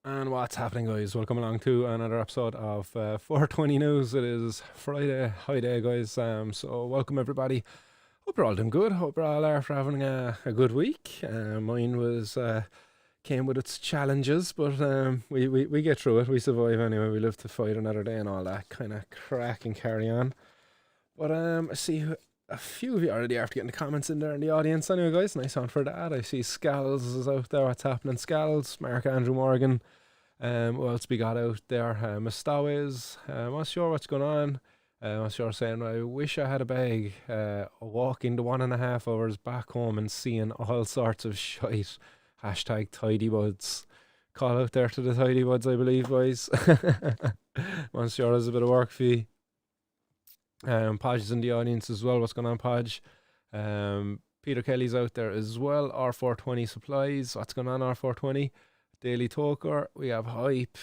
And what's happening, guys? Welcome along to another episode of 420 News. It is Friday, high day, guys. So welcome everybody. Hope you're all doing good. Hope you're all after having a good week. Mine was came with its challenges, but we get through it. We survive anyway. We live to fight another day and all that kind of crack and carry on. But I see a few of you already after getting the comments in there in the audience. Anyway, guys, nice one for that. I see Scalls is out there. What's happening, Scalls? Mark Andrew Morgan. Who else we got out there? Mustawiz. I'm not sure what's going on. I'm not sure saying, I wish I had a bag. Walking the 1.5 hours back home and seeing all sorts of shite. Hashtag tidy buds. Call out there to the tidy buds, I believe, boys. I'm sure there's a bit of work for you. Podge is in the audience as well. What's going on, Podge? Peter Kelly's out there as well. R420 Supplies. What's going on, R420? Daily Talker. We have Hype.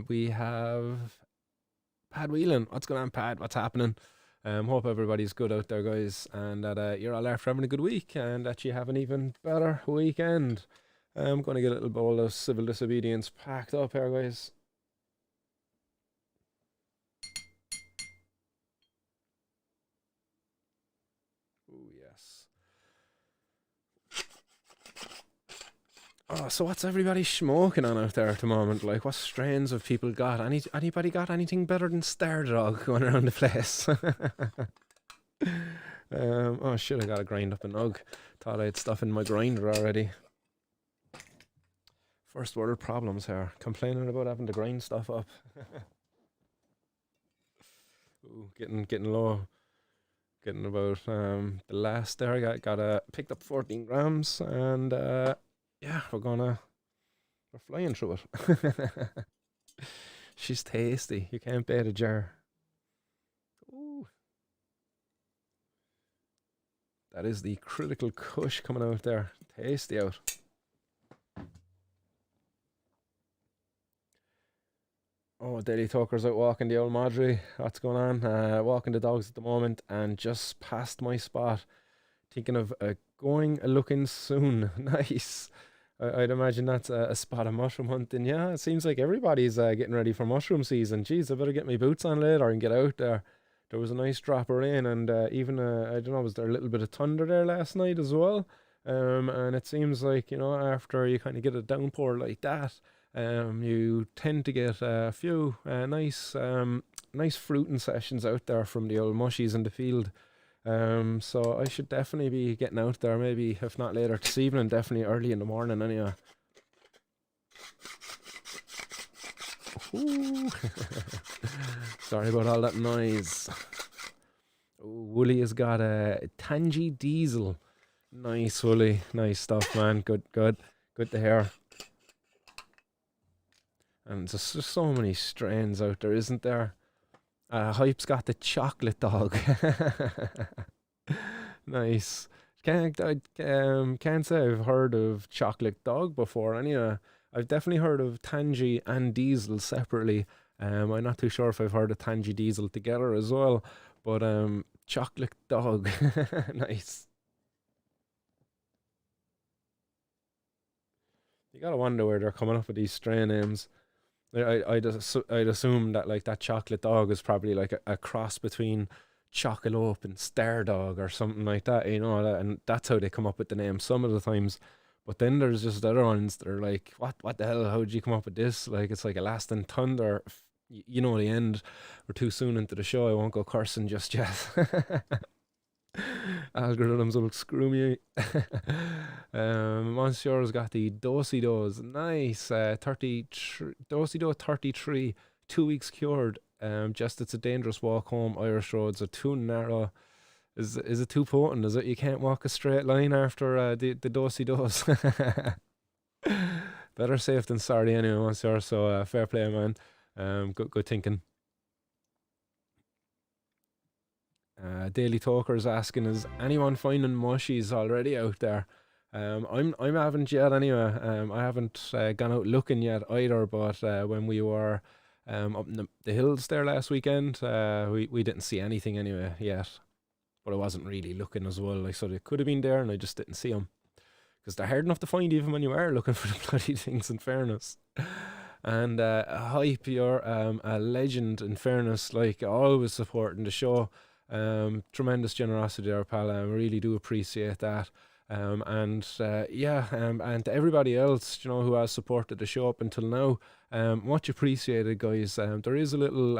We have Pad Whelan. What's going on, Pad? What's happening? Hope everybody's good out there, guys, and that you're all after having a good week and that you have an even better weekend. I'm going to get a little bowl of civil disobedience packed up here, guys. Oh, yes. Oh, so what's everybody smoking on out there at the moment? Like, what strains have people got? Anybody got anything better than Star Dog going around the place? Oh shit, I gotta grind up a nug. Thought I had stuff in my grinder already. First world problems here. Complaining about having to grind stuff up. Ooh, getting low. Getting about the last there. I got picked up 14 grams and yeah, we're flying through it. She's tasty. You can't beat a jar. Ooh. That is the critical kush coming out there. Tasty out. Oh, Daily Talker's out walking the old Madry. What's going on? Walking the dogs at the moment and just past my spot. Thinking of going looking soon. Nice. I'd imagine that's a spot of mushroom hunting. Yeah, it seems like everybody's getting ready for mushroom season. Jeez, I better get my boots on later and get out there. There was a nice drop of rain and even, I don't know, was there a little bit of thunder there last night as well? And it seems like, you know, after you kind of get a downpour like that, you tend to get a few nice fruiting sessions out there from the old mushies in the field. So I should definitely be getting out there, maybe if not later this evening, definitely early in the morning anyway. Ooh. Sorry about all that noise. Ooh, Wooly has got a Tangy Diesel. Nice, Wooly. Nice stuff, man. Good to hear. And there's just so many strains out there, isn't there? Hype's got the chocolate dog. Nice. Can't say I've heard of chocolate dog before. Anyway, I've definitely heard of Tangy and Diesel separately. I'm not too sure if I've heard of Tangy Diesel together as well. But chocolate dog. Nice. You gotta wonder where they're coming up with these strain names. I'd assume that like that chocolate dog is probably like a cross between Chocolope and Star Dog or something like that, you know, and that's how they come up with the name some of the times. But then there's just other ones that are like, what the hell? How did you come up with this? Like it's like a lasting thunder. You know the end. We're too soon into the show. I won't go cursing just yet. Algorithms will screw me. Monsieur's got the Dosey-Dos. Nice. 33 Dosey-Do 33. 2 weeks cured. Just it's a dangerous walk home. Irish roads are too narrow. Is it too potent? Is it you can't walk a straight line after the Dosey-Dos? Better safe than sorry anyway, Monsieur. So fair play, man. Good thinking. Daily Talker's asking, is anyone finding mushies already out there? I haven't yet anyway. I haven't gone out looking yet either. But when we were up in the hills there last weekend, we didn't see anything anyway yet. But I wasn't really looking as well. Like so, they could have been there, and I just didn't see them because they're hard enough to find even when you are looking for the bloody things. In fairness. And Hype, you're a legend in fairness, like always supporting the show. Tremendous generosity there, pal. I really do appreciate that. And to everybody else, who has supported the show up until now, much appreciated, guys. There is a little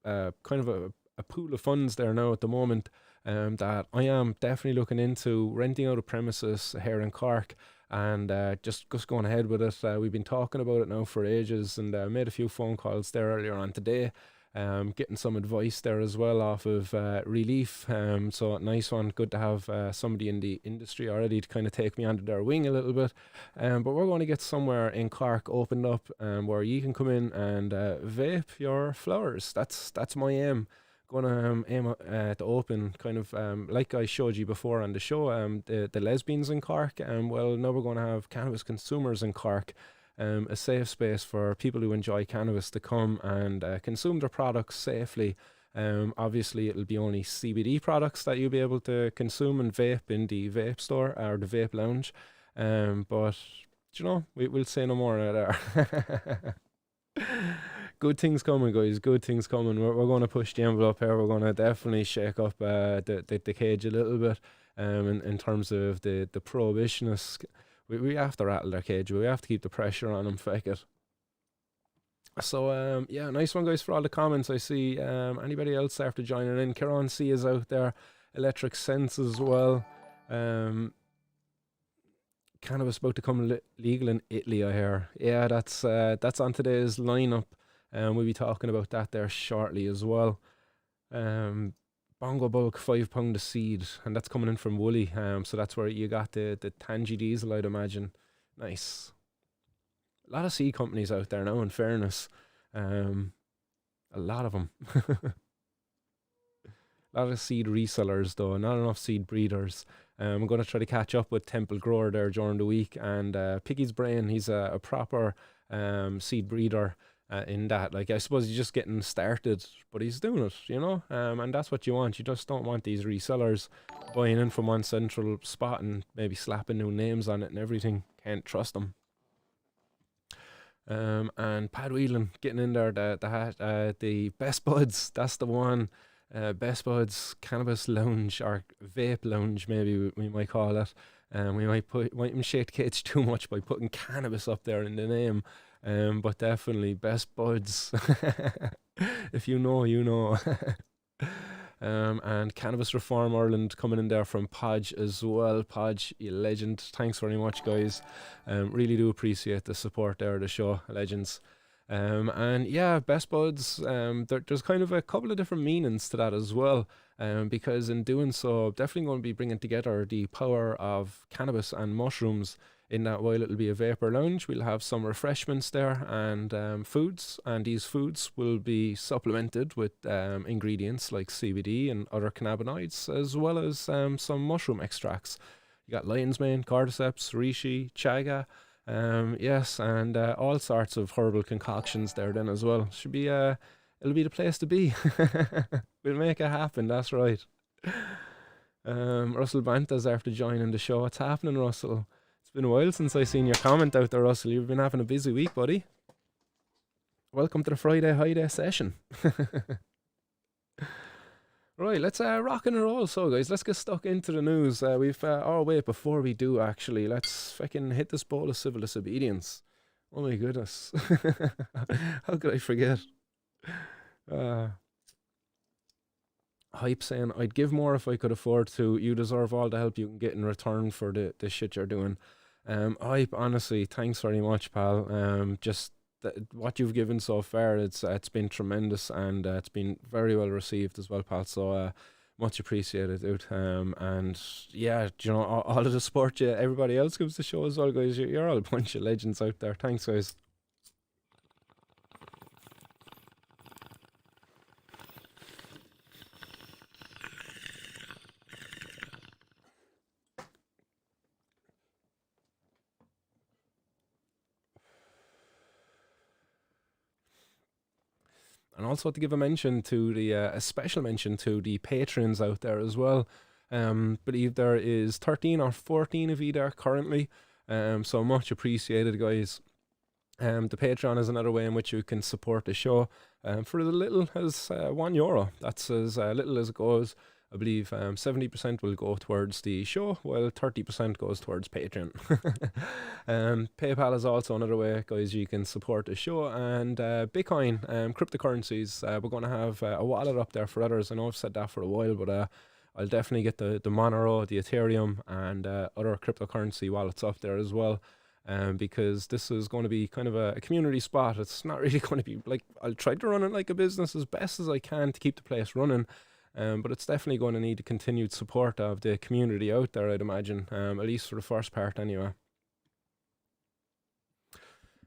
kind of a pool of funds there now at the moment, that I am definitely looking into renting out a premises here in Cork, and just going ahead with it. We've been talking about it now for ages, and made a few phone calls there earlier on today. Getting some advice there as well off of Relief. So nice one. Good to have somebody in the industry already to kind of take me under their wing a little bit. But we're going to get somewhere in Cork opened up, where you can come in and vape your flowers. That's my aim. Going to aim to open kind of like I showed you before on the show, the lesbians in Cork. Well, now we're going to have cannabis consumers in Cork, a safe space for people who enjoy cannabis to come and consume their products safely. Obviously, it'll be only CBD products that you'll be able to consume and vape in the vape store or the vape lounge. But we'll say no more there. Good things coming, guys. Good things coming. We're going to push the envelope here. We're going to definitely shake up the cage a little bit. In terms of the prohibitionists, we have to rattle their cage. We have to keep the pressure on them. Fake it. So yeah, nice one, guys, for all the comments. I see anybody else after joining in. Kieran C is out there. Electric Sense as well. Cannabis about to come legal in Italy, I hear. Yeah, that's on today's lineup. We'll be talking about that there shortly as well. Bongo Bulk, £5 a seed, and that's coming in from Woolly. So that's where you got the Tangy Diesel, I'd imagine. Nice. A lot of seed companies out there now, in fairness. A lot of them. A lot of seed resellers, though, not enough seed breeders. I'm going to try to catch up with Temple Grower there during the week, and pick his brain. He's a proper seed breeder. In that, like, I suppose he's just getting started, but he's doing it, and that's what you want. You just don't want these resellers buying in from one central spot and maybe slapping new names on it and everything. Can't trust them. And Pat Whelan getting in there, the Best Buds, that's the one. Best Buds Cannabis Lounge, or Vape Lounge, maybe we might call it. We might shake the cage too much by putting cannabis up there in the name. But definitely Best Buds. If you know, you know. And Cannabis Reform Ireland coming in there from Podge as well. Podge, you legend. Thanks very much, guys. Really do appreciate the support there of the show, legends. And yeah, Best Buds, there's kind of a couple of different meanings to that as well. Because in doing so, definitely going to be bringing together the power of cannabis and mushrooms. In that, while it'll be a vapor lounge, we'll have some refreshments there and foods, and these foods will be supplemented with ingredients like CBD and other cannabinoids, as well as some mushroom extracts. You got lion's mane, cordyceps, reishi, chaga, yes, and all sorts of herbal concoctions there then as well. Should be it'll be the place to be. We'll make it happen, that's right. Russell Banta's after joining the show. What's happening, Russell? It's been a while since I seen your comment out there, Russell. You've been having a busy week, buddy. Welcome to the Fri-High-Day session. Right, let's rock and roll. So, guys, let's get stuck into the news. Wait, before we do, actually, let's fucking hit this bowl of civil disobedience. Oh my goodness. How could I forget? Hype saying, I'd give more if I could afford to. You deserve all the help you can get in return for the shit you're doing. Hype, honestly, thanks very much, pal. Just what you've given so far, it's been tremendous, and it's been very well received as well, pal. So much appreciated, dude. And yeah, all of the support everybody else gives the show as well, guys. You're all a bunch of legends out there. Thanks, guys. And also to give a special mention to the patrons out there as well. Believe there is 13 or 14 of you there currently. So much appreciated, guys. The Patreon is another way in which you can support the show for as little as €1. That's as little as it goes. I believe 70% will go towards the show, while 30% goes towards Patreon. PayPal is also another way, guys, you can support the show. And Bitcoin, cryptocurrencies, we're going to have a wallet up there for others. I know I've said that for a while, but I'll definitely get the Monero, the Ethereum, and other cryptocurrency wallets up there as well. Because this is going to be kind of a community spot. It's not really going to be like, I'll try to run it like a business as best as I can to keep the place running. But it's definitely going to need the continued support of the community out there, I'd imagine, at least for the first part anyway.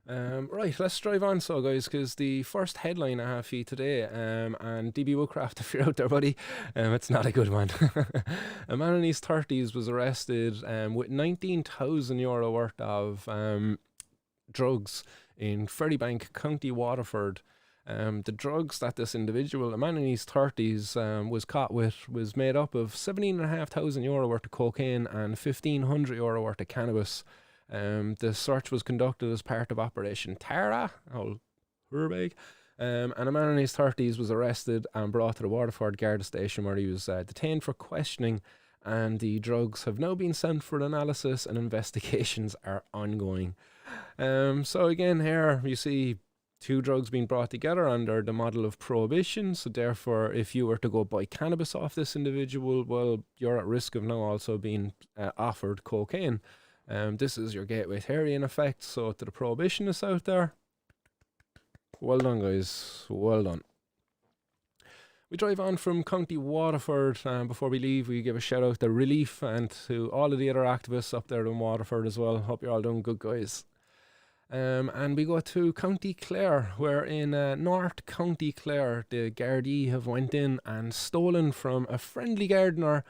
Right, let's drive on, so guys, because the first headline I have for you today, and DB Woodcraft, if you're out there, buddy, it's not a good one. A man in his 30s was arrested with €19,000 worth of drugs in Ferrybank, County Waterford. The drugs that this individual, a man in his 30s, was caught with was made up of €17,500 worth of cocaine and €1,500 worth of cannabis. The search was conducted as part of Operation Tara, Ferrybank, and a man in his 30s was arrested and brought to the Waterford Gardai station, where he was detained for questioning, and the drugs have now been sent for analysis and investigations are ongoing. So again, here you see two drugs being brought together under the model of prohibition. So therefore, if you were to go buy cannabis off this individual, well, you're at risk of now also being offered cocaine. This is your gateway theory in effect. So to the prohibitionists out there, well done, guys, well done. We drive on from County Waterford, and before we leave, we give a shout out to Relief and to all of the other activists up there in Waterford as well. Hope you're all doing good, guys. And we go to County Clare, where in North County Clare, the Gardai have went in and stolen from a friendly gardener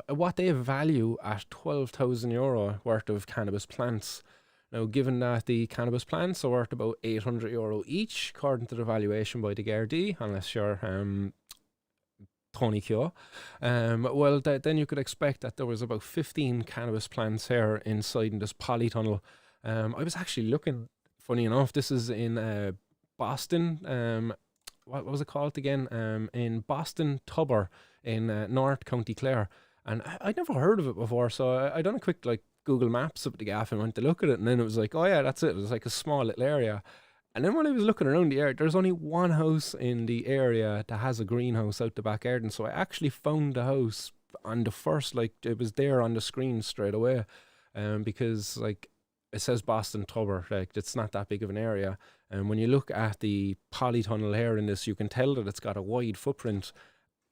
what they value at €12,000 worth of cannabis plants. Now, given that the cannabis plants are worth about €800 each, according to the valuation by the Gardai, unless you're Tony Kyo, well, then you could expect that there was about 15 cannabis plants here inside in this polytunnel. I was actually looking, funny enough, this is in Boston, what was it called again? In Boston Tubber in North County Clare. And I'd never heard of it before, so I done a quick Google Maps up at the gaff and went to look at it, and then it was like, oh yeah, that's it. It was like a small little area. And then when I was looking around the area, there's only one house in the area that has a greenhouse out the back garden. So I actually found the house on the first, it was there on the screen straight away, because it says Boston Tubber, it's not that big of an area. And when you look at the polytunnel here in this, you can tell that it's got a wide footprint.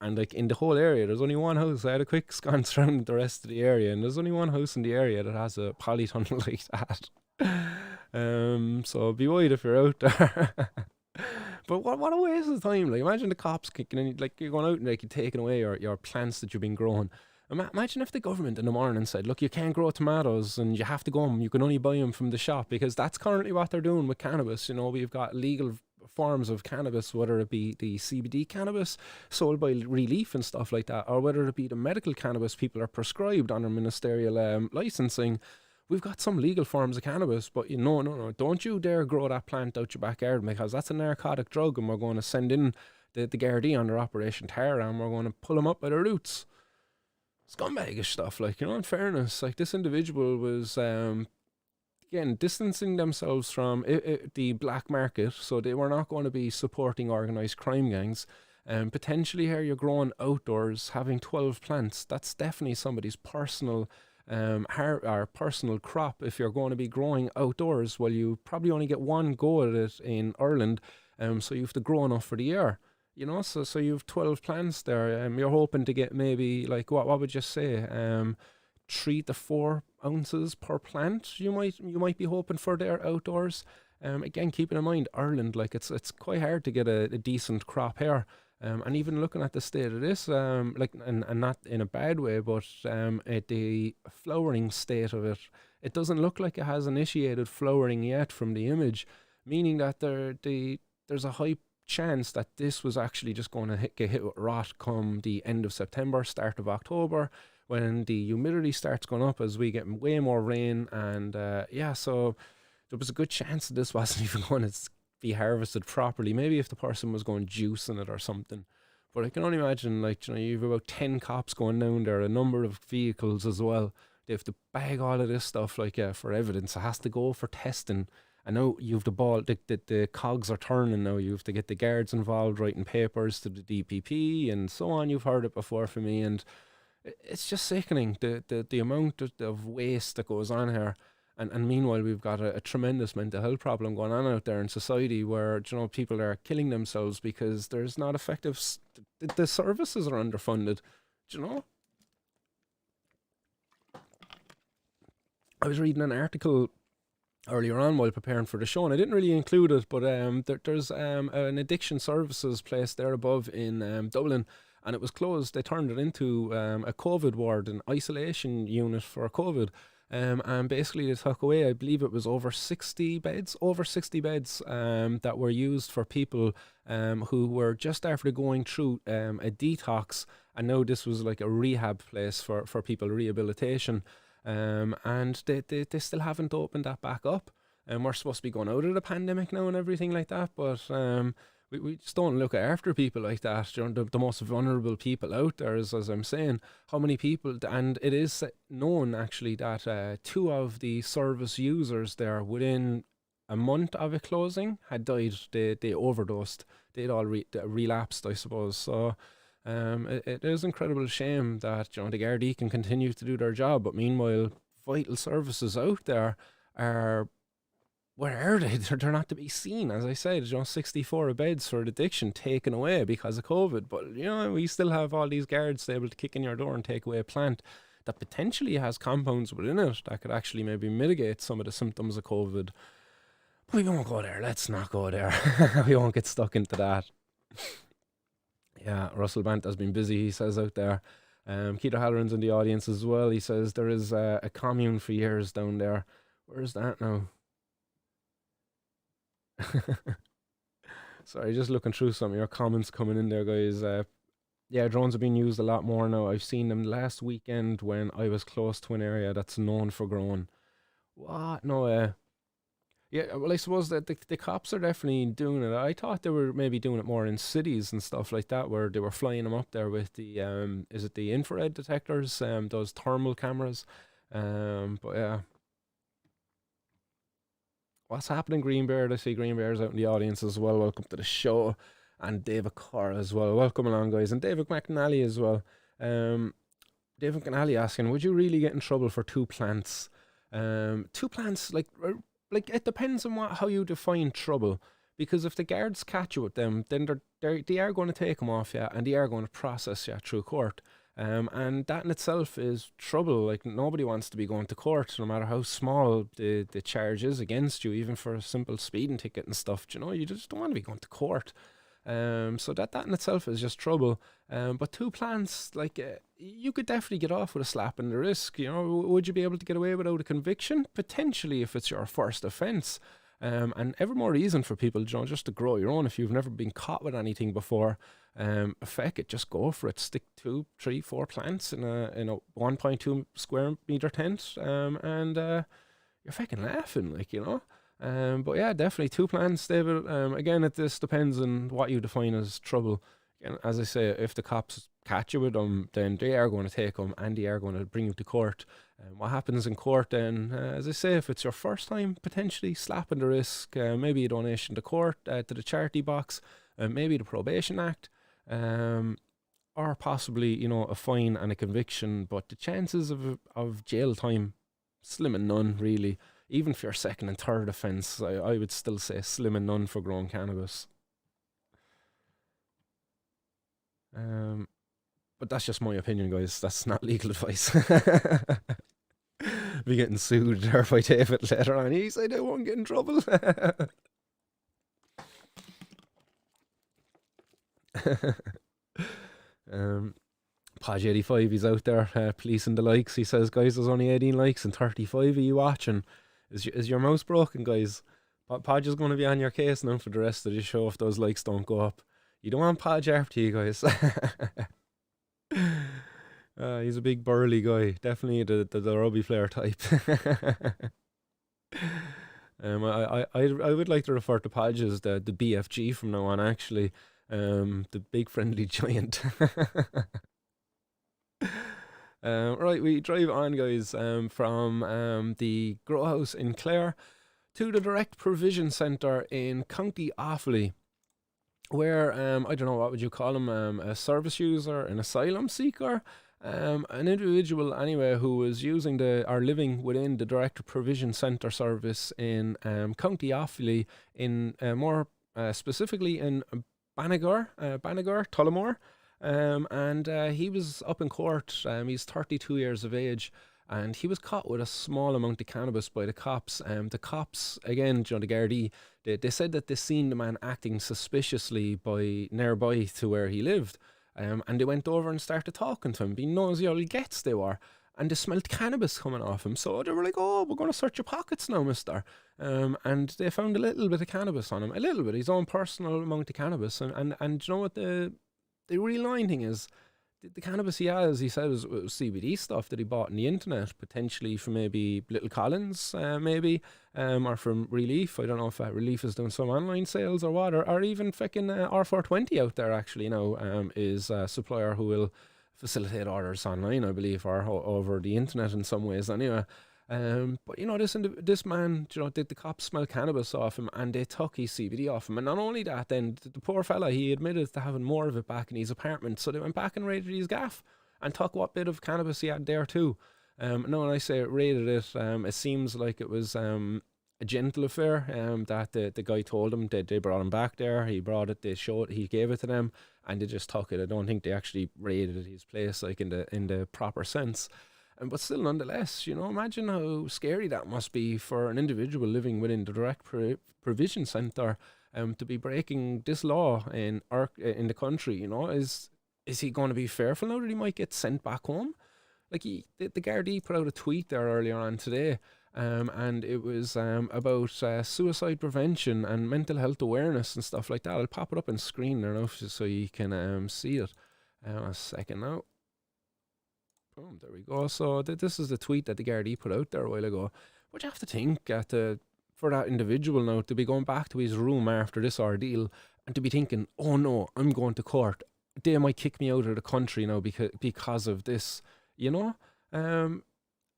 And in the whole area, there's only one house. I had a quick scan around the rest of the area, and there's only one house in the area that has a polytunnel like that. So be wide if you're out there. But what a waste of time. Imagine the cops kicking in, you're going out and you're taking away your plants that you've been growing. Imagine if the government in the morning said, look, you can't grow tomatoes and you have to go home, you can only buy them from the shop, because that's currently what they're doing with cannabis. We've got legal forms of cannabis, whether it be the CBD cannabis sold by Relief and stuff like that, or whether it be the medical cannabis people are prescribed under ministerial licensing. We've got some legal forms of cannabis, but no, don't you dare grow that plant out your backyard, because that's a narcotic drug, and we're going to send in the Gardai under Operation Tara, and we're going to pull them up by the roots. Scumbagish stuff, in fairness, this individual was again distancing themselves from the black market, so they were not going to be supporting organised crime gangs. Potentially here you're growing outdoors, having 12 plants, that's definitely somebody's personal personal crop. If you're going to be growing outdoors, well, you probably only get one go at it in Ireland, so you have to grow enough for the year. So you have 12 plants there. You're hoping to get maybe what would you say, 3 to 4 ounces per plant. You might be hoping for there outdoors. Again, keeping in mind Ireland, it's quite hard to get a decent crop here. And even looking at the state of this, and not in a bad way, but at the flowering state of it, it doesn't look like it has initiated flowering yet from the image, meaning that there's a high chance that this was actually just going to get hit with rot come the end of September, start of October, when the humidity starts going up as we get way more rain. And so there was a good chance that this wasn't even going to be harvested properly. Maybe if the person was going juicing it or something. But I can only imagine, like, you've about 10 cops going down there, a number of vehicles as well. They have to bag all of this stuff, like, for evidence. It has to go for testing. I know you've the ball, the cogs are turning now. You have to get the guards involved, writing papers to the DPP and so on. You've heard it before from me, and it's just sickening the amount of waste that goes on here. And meanwhile, we've got a tremendous mental health problem going on out there in society where, people are killing themselves because there's not effective, the services are underfunded, do you know? I was reading an article earlier on while preparing for the show, and I didn't really include it, but there's an addiction services place there above in Dublin, and it was closed. They turned it into a COVID ward, an isolation unit for COVID. And basically they took away, I believe it was over 60 beds that were used for people who were just after going through a detox. And now this was like a rehab place for people, rehabilitation. And they still haven't opened that back up. And we're supposed to be going out of the pandemic now and everything like that. But we just don't look after people like that. The most vulnerable people out there, as I'm saying. How many people, and it is known actually that 2 of the service users there within a month of it closing had died. They overdosed. They'd all relapsed, I suppose. So it is an incredible shame that the Gardai can continue to do their job, but meanwhile, vital services out there are, where are they? They're not to be seen. As I said, 64 beds for addiction taken away because of COVID. But, we still have all these guards able to kick in your door and take away a plant that potentially has compounds within it that could actually maybe mitigate some of the symptoms of COVID. But we won't go there. Let's not go there. We won't get stuck into that. Yeah, Russell Bant has been busy, he says out there. Keith O'Halloran's in the audience as well. He says there is a commune for years down there. Where's that now? Sorry, just looking through some of your comments coming in there, guys. Yeah, drones are being used a lot more now. I've seen them last weekend when I was close to an area that's known for growing. What? No, yeah, well, I suppose that the cops are definitely doing it. I thought they were maybe doing it more in cities and stuff like that, where they were flying them up there with the, is it the infrared detectors, those thermal cameras? But yeah. What's happening, Greenbeard? I see Greenbeard's out in the audience as well. Welcome to the show. And David Carr as well. Welcome along, guys. And David McNally as well. David McNally asking, would you really get in trouble for 2 plants? 2 plants, like it depends on how you define trouble. Because if the guards catch you with them, then they are going to take them off you, and they are going to process you through court. And that in itself is trouble. Like, nobody wants to be going to court, no matter how small the charge is against you, even for a simple speeding ticket and stuff. You just don't want to be going to court. So that in itself is just trouble. But 2 plants, like, you could definitely get off with a slap in the wrist. Would you be able to get away without a conviction? Potentially, if it's your first offence. And ever more reason for people, just to grow your own. If you've never been caught with anything before, feck it, just go for it. Stick 2, 3, 4 plants in a 1.2 square meter tent, and you're fucking laughing, but yeah, definitely 2 plants, David. Again, this depends on what you define as trouble. Again, as I say, if the cops catch you with them, then they are going to take them and they are going to bring you to court. What happens in court then, as I say, if it's your first time, potentially slap in the wrist, maybe a donation to court, to the charity box, maybe the Probation Act, or possibly, a fine and a conviction. But the chances of jail time, slim and none, really. Even for your second and third offence, I would still say slim and none for growing cannabis. But that's just my opinion, guys. That's not legal advice. Be getting sued there by David later on. He said I won't get in trouble. Podge 85, he's out there policing the likes. He says, guys, there's only 18 likes and 35 of you watching. Is your mouse broken, guys? Podge is going to be on your case now for the rest of the show if those likes don't go up. You don't want Podge after you, guys. He's a big burly guy. Definitely the rugby player type. I would like to refer to Podge as the BFG from now on, actually. The big friendly giant. Right, we drive on, guys, from the grow house in Clare to the direct provision centre in County Offaly, where I don't know, what would you call him, a service user, an asylum seeker, an individual anyway who was using or living within the direct provision centre service in County Offaly, in more specifically in Banagher, Tullamore. And he was up in court. He's 32 years of age, and he was caught with a small amount of cannabis by the cops. The cops, again, the Gardai, they said that they seen the man acting suspiciously nearby to where he lived. And they went over and started talking to him, being nosy old gets they were. And they smelt cannabis coming off him. So they were like, "Oh, we're going to search your pockets now, mister." And they found a little bit of cannabis on him. A little bit, his own personal amount of cannabis. And you know what the real annoying thing is, the cannabis he has, he said, was CBD stuff that he bought on the internet, potentially from maybe Little Collins, maybe, or from Relief. I don't know if Relief is doing some online sales or what, or even fucking R420 out there, actually, is a supplier who will facilitate orders online, I believe, or over the internet in some ways anyway. But this man, did the cops smell cannabis off him, and they took his CBD off him. And not only that, then the poor fella, he admitted to having more of it back in his apartment. So they went back and raided his gaff and took what bit of cannabis he had there too. Now when I say raided it, it seems like it was a gentle affair. That the guy told him that they brought him back there. He brought it. He gave it to them, and they just took it. I don't think they actually raided his place, like in the proper sense. But still, nonetheless, imagine how scary that must be for an individual living within the direct provision centre, to be breaking this law in the country. Is he going to be fearful now that he might get sent back home? Like the Gardai put out a tweet there earlier on today, and it was about suicide prevention and mental health awareness and stuff like that. I'll pop it up on screen there now so you can see it. A second now. Boom, there we go. So this is the tweet that the Gardai put out there a while ago. But you have to think for that individual now to be going back to his room after this ordeal and to be thinking, "Oh no, I'm going to court. They might kick me out of the country now because of this."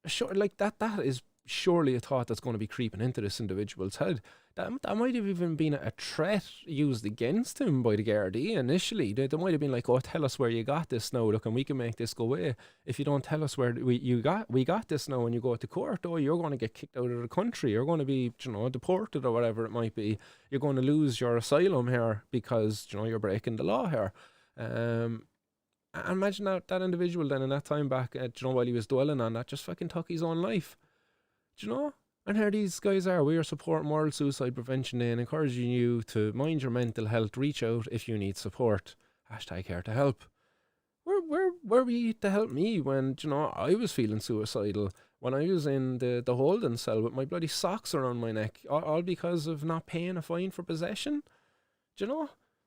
Sure, like that is surely a thought that's going to be creeping into this individual's head. That might have even been a threat used against him by the Gardaí initially. They might have been like, "Oh, tell us where you got this now, look, and we can make this go away. If you don't tell us where we got this now when you go to court, oh, you're going to get kicked out of the country. You're going to be, deported or whatever it might be. You're going to lose your asylum here because, you're breaking the law here." Imagine that individual then in that time back, while he was dwelling on that, just fucking took his own life. And here these guys are. We are supporting World Suicide Prevention Day and encouraging you to mind your mental health. Reach out if you need support. #care to help. Where were you to help me when, I was feeling suicidal, when I was in the holding cell with my bloody socks around my neck, all because of not paying a fine for possession?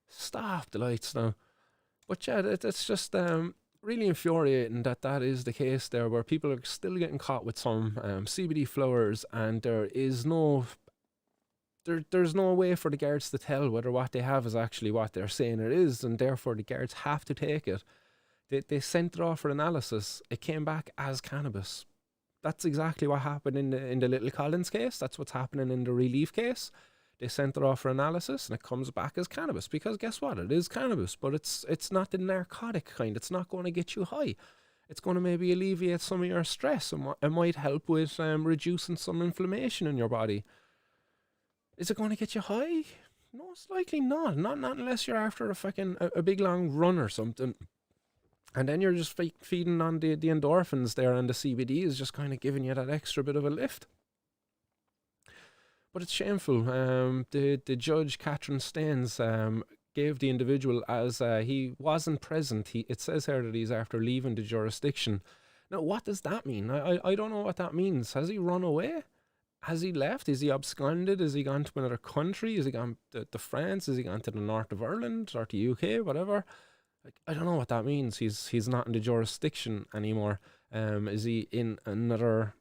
Stop the lights now. But yeah, it's just really infuriating that is the case there, where people are still getting caught with some CBD flowers, and there is there's no way for the guards to tell whether what they have is actually what they're saying it is, and therefore the guards have to take it. They sent it off for analysis. It came back as cannabis. That's exactly what happened in the Little Collins case. That's what's happening in the Relief case. They sent it off for analysis, and it comes back as cannabis, because guess what? It is cannabis, but it's not the narcotic kind. It's not going to get you high. It's going to maybe alleviate some of your stress, and it might help with reducing some inflammation in your body. Is it going to get you high? Most likely not. Not unless you're after a big long run or something. And then you're just feeding on the endorphins there, and the CBD is just kind of giving you that extra bit of a lift. But it's shameful. The judge, Catherine Staines, gave the individual, as he wasn't present. It says here that he's after leaving the jurisdiction. Now, what does that mean? I don't know what that means. Has he run away? Has he left? Is he absconded? Has he gone to another country? Has he gone to France? Has he gone to the north of Ireland or to UK? Whatever. I don't know what that means. He's not in the jurisdiction anymore. Is he in another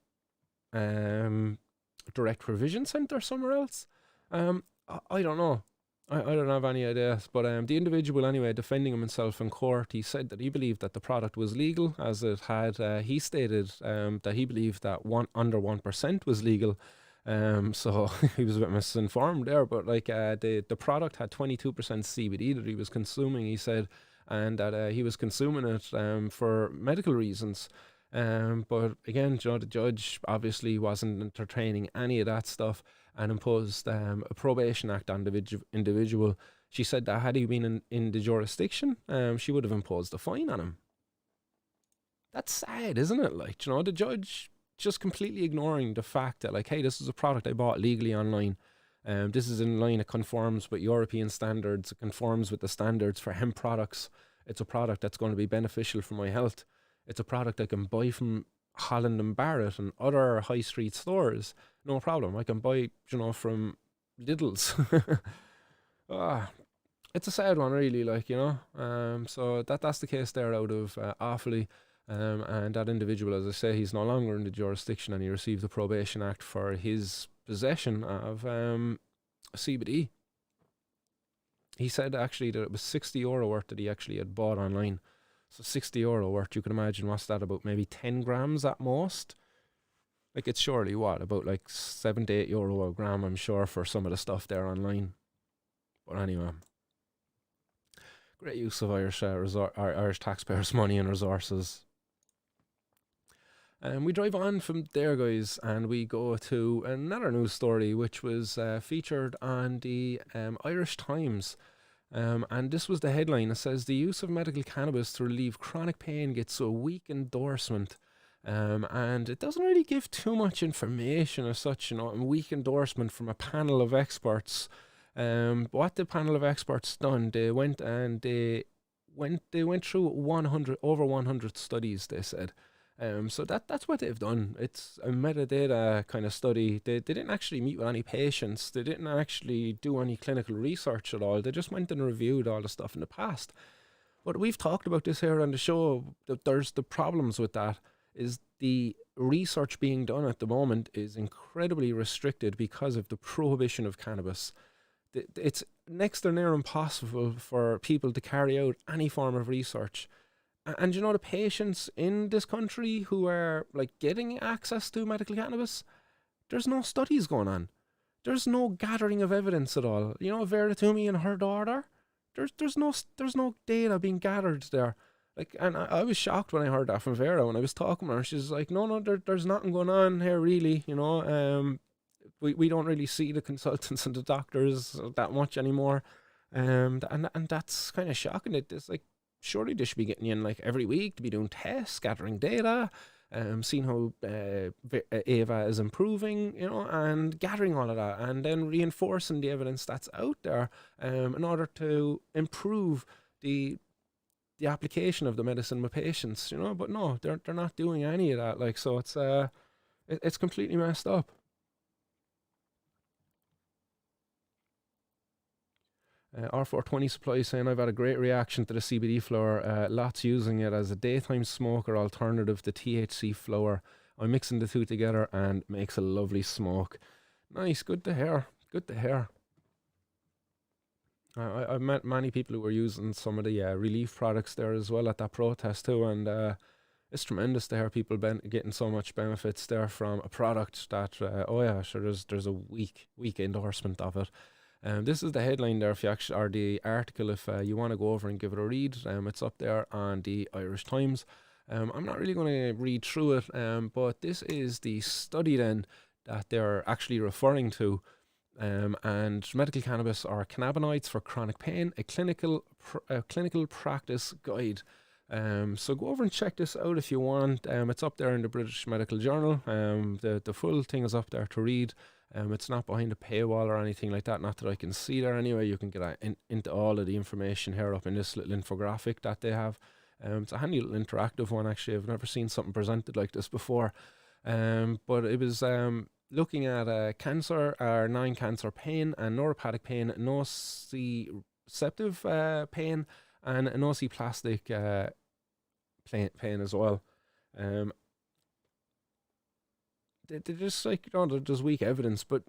direct provision centre somewhere else. I don't know. I don't have any idea. But the individual, anyway, defending himself in court, he said that he believed that the product was legal, as it had. He stated that he believed that under 1% was legal. So he was a bit misinformed there. But like the product had 22% CBD that he was consuming. He said, and that he was consuming it for medical reasons. But again, the judge obviously wasn't entertaining any of that stuff and imposed a probation act on the individual. She said that had he been in the jurisdiction, she would have imposed a fine on him. That's sad, isn't it? Like, the judge just completely ignoring the fact that, like, hey, this is a product I bought legally online. This is in line, it conforms with European standards, it conforms with the standards for hemp products. It's a product that's going to be beneficial for my health. It's a product I can buy from Holland and Barrett and other high street stores. No problem. I can buy, from Lidl's. It's a sad one, really, like, so that's the case there out of Offaly. And that individual, as I say, he's no longer in the jurisdiction, and he received the probation act for his possession of CBD. He said actually that it was €60 worth that he actually had bought online. So €60 worth, you can imagine, what's that, about maybe 10 grams at most? Like, it's surely about like €7 to €8 a gram, I'm sure, for some of the stuff there online. But anyway, great use of Irish taxpayers' money and resources. And we drive on from there, guys, and we go to another news story, which was featured on the Irish Times. And this was the headline. It says, the use of medical cannabis to relieve chronic pain gets a weak endorsement. And it doesn't really give too much information as such, a weak endorsement from a panel of experts. What the panel of experts done, they went through over 100 studies, they said. So that's what they've done. It's a metadata kind of study. They didn't actually meet with any patients. They didn't actually do any clinical research at all. They just went and reviewed all the stuff in the past. But we've talked about this here on the show, that there's the problems with that, is the research being done at the moment is incredibly restricted because of the prohibition of cannabis. It's next to near impossible for people to carry out any form of research. And the patients in this country who are like getting access to medical cannabis, there's no studies going on. There's no gathering of evidence at all. Vera Toomey and her daughter, there's no data being gathered there. Like, and I was shocked when I heard that from Vera when I was talking to her. She's like, no, there's nothing going on here really. We don't really see the consultants and the doctors that much anymore. And that's kind of shocking. It's like, surely they should be getting in like every week to be doing tests, gathering data, seeing how Ava is improving, and gathering all of that, and then reinforcing the evidence that's out there in order to improve the application of the medicine with patients, But no, they're not doing any of that. Like, so it's completely messed up. R420 Supply saying, I've had a great reaction to the CBD flower. Lots using it as a daytime smoker alternative to THC flower. I'm mixing the two together and makes a lovely smoke. Nice, good to hear. Good to hear. I've met many people who were using some of the relief products there as well at that protest too, and it's tremendous to hear people getting so much benefits there from a product that, there's a weak endorsement of it. This is the headline there, if you actually, or the article, if you want to go over and give it a read. It's up there on the Irish Times. I'm not really going to read through it, but this is the study then that they're actually referring to. And medical cannabis or cannabinoids for chronic pain, a clinical practice guide. So go over and check this out if you want. It's up there in the British Medical Journal. The full thing is up there to read. It's not behind a paywall or anything like that, not that I can see there anyway. You can get into all of the information here up in this little infographic that they have. It's a handy little interactive one, actually. I've never seen something presented like this before. But it was looking at cancer or non-cancer pain and neuropathic pain, nociceptive pain, and nociplastic pain as well. they're just like, there's weak evidence. But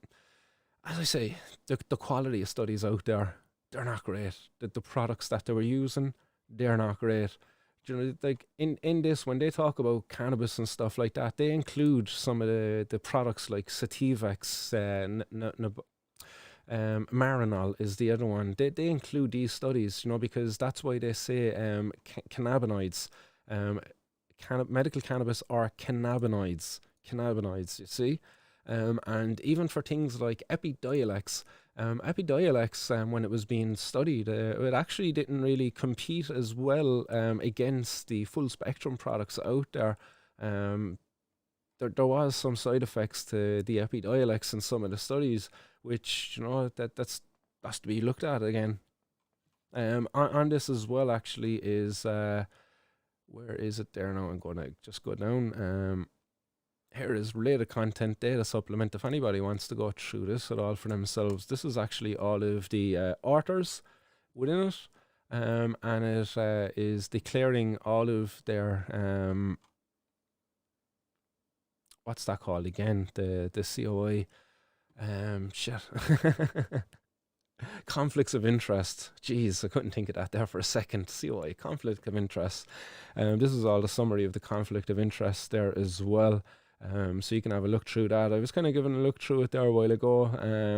as I say, the quality of studies out there, they're not great. The products that they were using, they're not great. Like in this, when they talk about cannabis and stuff like that, they include some of the products like Sativex, Marinol is the other one. They include these studies, because that's why they say cannabinoids, medical cannabis or cannabinoids, you see. And even for things like Epidiolex, when it was being studied, it actually didn't really compete as well against the full spectrum products out there. There was some side effects to the Epidiolex in some of the studies, which that's to be looked at again. On this as well, actually, is where is it there now? I'm going to just go down. Here is related content data supplement. If anybody wants to go through this at all for themselves, this is actually all of the authors within it, and it is declaring all of their what's that called again? The COI, shit. Conflicts of interest. Jeez, I couldn't think of that there for a second. COI, conflict of interest. This is all the summary of the conflict of interest there as well. So you can have a look through that. I was kind of giving a look through it there a while ago.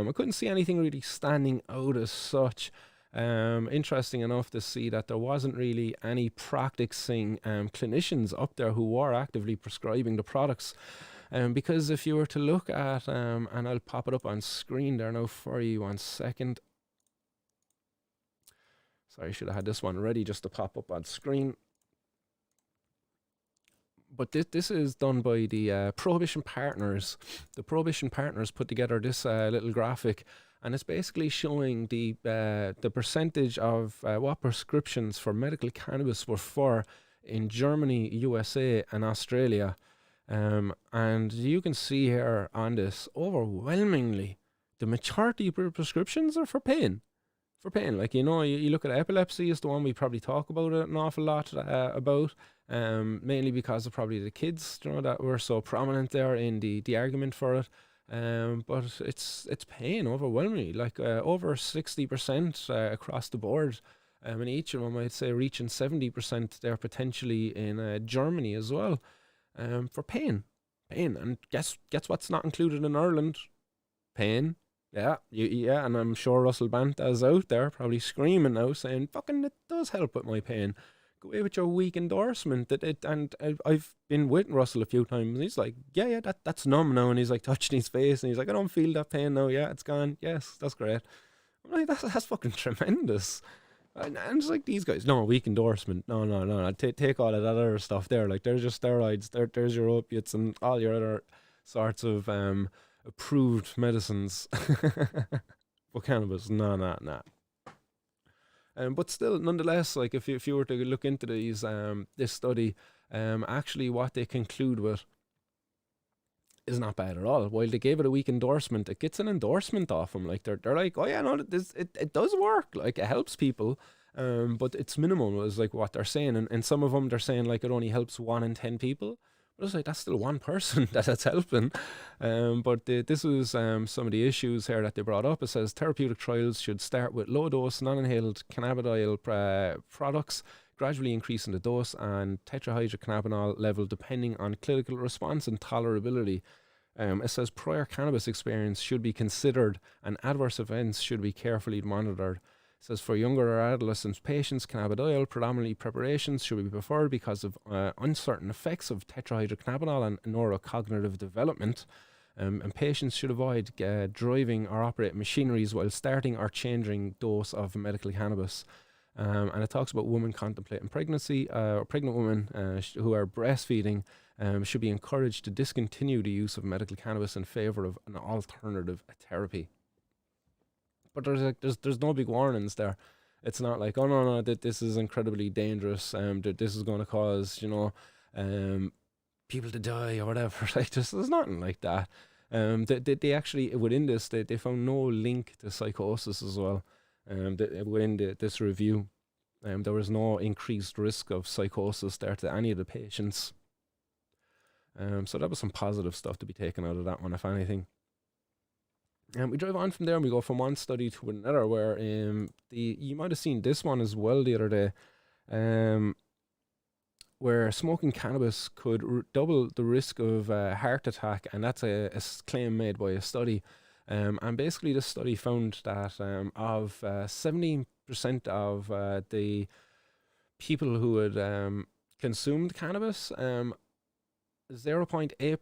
I couldn't see anything really standing out as such. Interesting enough to see that there wasn't really any practicing clinicians up there who were actively prescribing the products. Because if you were to look at, and I'll pop it up on screen there now for you 1 second. Sorry, I should have had this one ready just to pop up on screen. But this is done by the Prohibition Partners. The Prohibition Partners put together this little graphic, and it's basically showing the percentage of what prescriptions for medical cannabis were for in Germany, USA, and Australia. And you can see here on this, overwhelmingly, the majority of prescriptions are for pain. For pain, like, you look at epilepsy is the one we probably talk about it an awful lot about. Mainly because of probably the kids, that were so prominent there in the argument for it. But it's pain overwhelmingly, like over 60% across the board. And each of them, I'd say, reaching 70% there potentially in Germany as well. For pain. And guess what's not included in Ireland? Pain. Yeah, and I'm sure Russell Banta's out there probably screaming now, saying, "Fucking, it does help with my pain. Go away with your weak endorsement." And I've been with Russell a few times, and he's like, "Yeah, that's numb now," and he's like touching his face, and he's like, "I don't feel that pain now. Yeah, it's gone. Yes, that's great." I'm like, that's fucking tremendous. And it's like, these guys, no, weak endorsement. No. Take all of that other stuff there. Like, there's your steroids, there's your opiates, and all your other sorts of approved medicines. For cannabis, no. But still, nonetheless, like, if you were to look into these this study, actually what they conclude with is not bad at all. While they gave it a weak endorsement, it gets an endorsement off them. Like, they're like, "Oh yeah, no, it does work. Like, it helps people, but it's minimal," is like what they're saying. And some of them, they're saying like it only helps 1 in 10 people. But it's like, that's still one person that's helping. But this was some of the issues here that they brought up. It says therapeutic trials should start with low-dose, non-inhaled cannabidiol products, gradually increasing the dose and tetrahydrocannabinol level depending on clinical response and tolerability. It says prior cannabis experience should be considered and adverse events should be carefully monitored. It says for younger or adolescent patients, cannabidiol, predominantly preparations, should be preferred because of uncertain effects of tetrahydrocannabinol on neurocognitive development. And patients should avoid driving or operating machineries while starting or changing dose of medical cannabis. And it talks about women contemplating pregnancy, or pregnant women who are breastfeeding should be encouraged to discontinue the use of medical cannabis in favour of an alternative therapy. But there's no big warnings there. It's not like, "Oh no, that this is incredibly dangerous. That this is going to cause people to die or whatever." Like, there's nothing like that. They actually, within this, they found no link to psychosis as well. Within this review, there was no increased risk of psychosis there to any of the patients. So that was some positive stuff to be taken out of that one, if anything. And we drive on from there and we go from one study to another where you might have seen this one as well the other day, where smoking cannabis could double the risk of heart attack, and that's a claim made by a study. And basically this study found that of 17% of the people who had consumed cannabis, 0.8.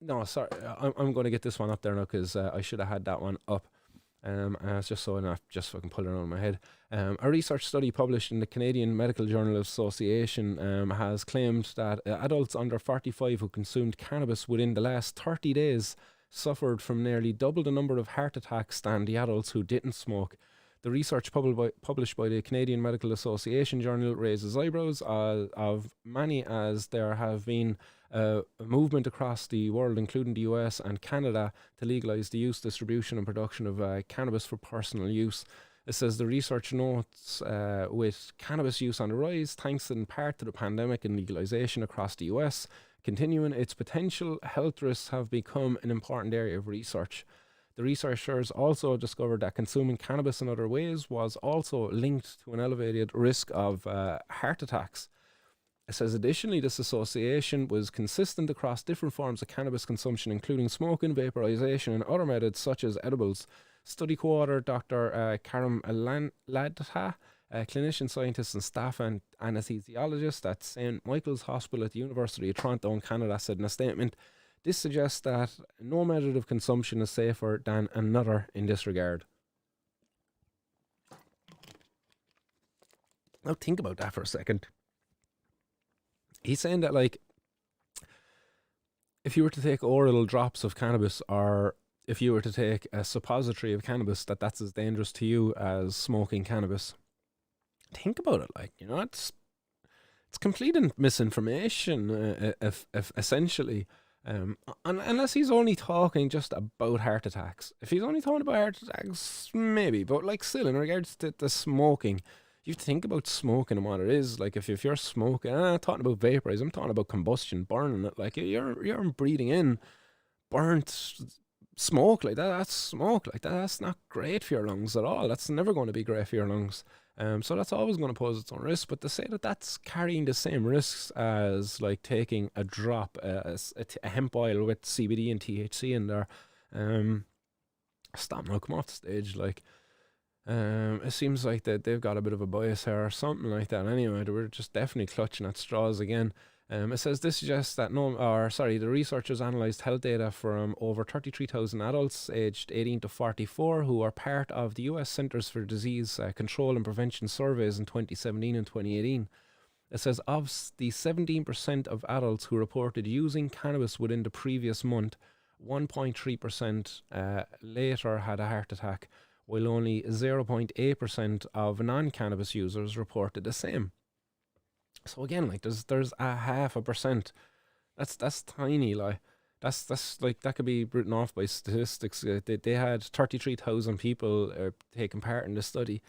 No, sorry, I'm going to get this one up there now because I should have had that one up. It's just so enough, just so I can pull it around my head. A research study published in the Canadian Medical Journal Association has claimed that adults under 45 who consumed cannabis within the last 30 days suffered from nearly double the number of heart attacks than the adults who didn't smoke. The research published by the Canadian Medical Association journal raises eyebrows of many, as there have been a movement across the world, including the US and Canada, to legalise the use, distribution and production of cannabis for personal use. It says the research notes with cannabis use on the rise, thanks in part to the pandemic and legalisation across the US, continuing its potential health risks have become an important area of research. The researchers also discovered that consuming cannabis in other ways was also linked to an elevated risk of heart attacks. It says additionally, this association was consistent across different forms of cannabis consumption, including smoking, vaporization, and other methods such as edibles. Study co-author Dr. Karim Ladha, a clinician scientist and staff and anesthesiologist at St. Michael's Hospital at the University of Toronto in Canada, said in a statement, "This suggests that no method of consumption is safer than another in this regard." Now think about that for a second. He's saying that, like, if you were to take oral drops of cannabis, or if you were to take a suppository of cannabis, that's as dangerous to you as smoking cannabis. Think about it, like, it's complete misinformation, if essentially. Unless he's only talking just about heart attacks. If he's only talking about heart attacks, maybe. But, like, still, in regards to the smoking, you think about smoking and what it is. Like, if you're smoking, I'm not talking about vaporize, I'm talking about combustion, burning it. Like, you're breathing in burnt smoke like that. That's smoke like that. That's not great for your lungs at all. That's never going to be great for your lungs. So that's always going to pose its own risk. But to say that that's carrying the same risks as, like, taking a drop, a hemp oil with CBD and THC in there, stop now, come off the stage. Like, it seems like that they've got a bit of a bias here or something like that. Anyway, they were just definitely clutching at straws again. It says this suggests that the researchers analysed health data from over 33,000 adults aged 18 to 44 who are part of the US Centers for Disease Control and Prevention surveys in 2017 and 2018. It says of the 17% of adults who reported using cannabis within the previous month, 1.3% later had a heart attack, while only 0.8% of non-cannabis users reported the same. So again, like, there's a 0.5%. That's tiny. Like, that's like, that could be written off by statistics. They had 33,000 people taking part in the study.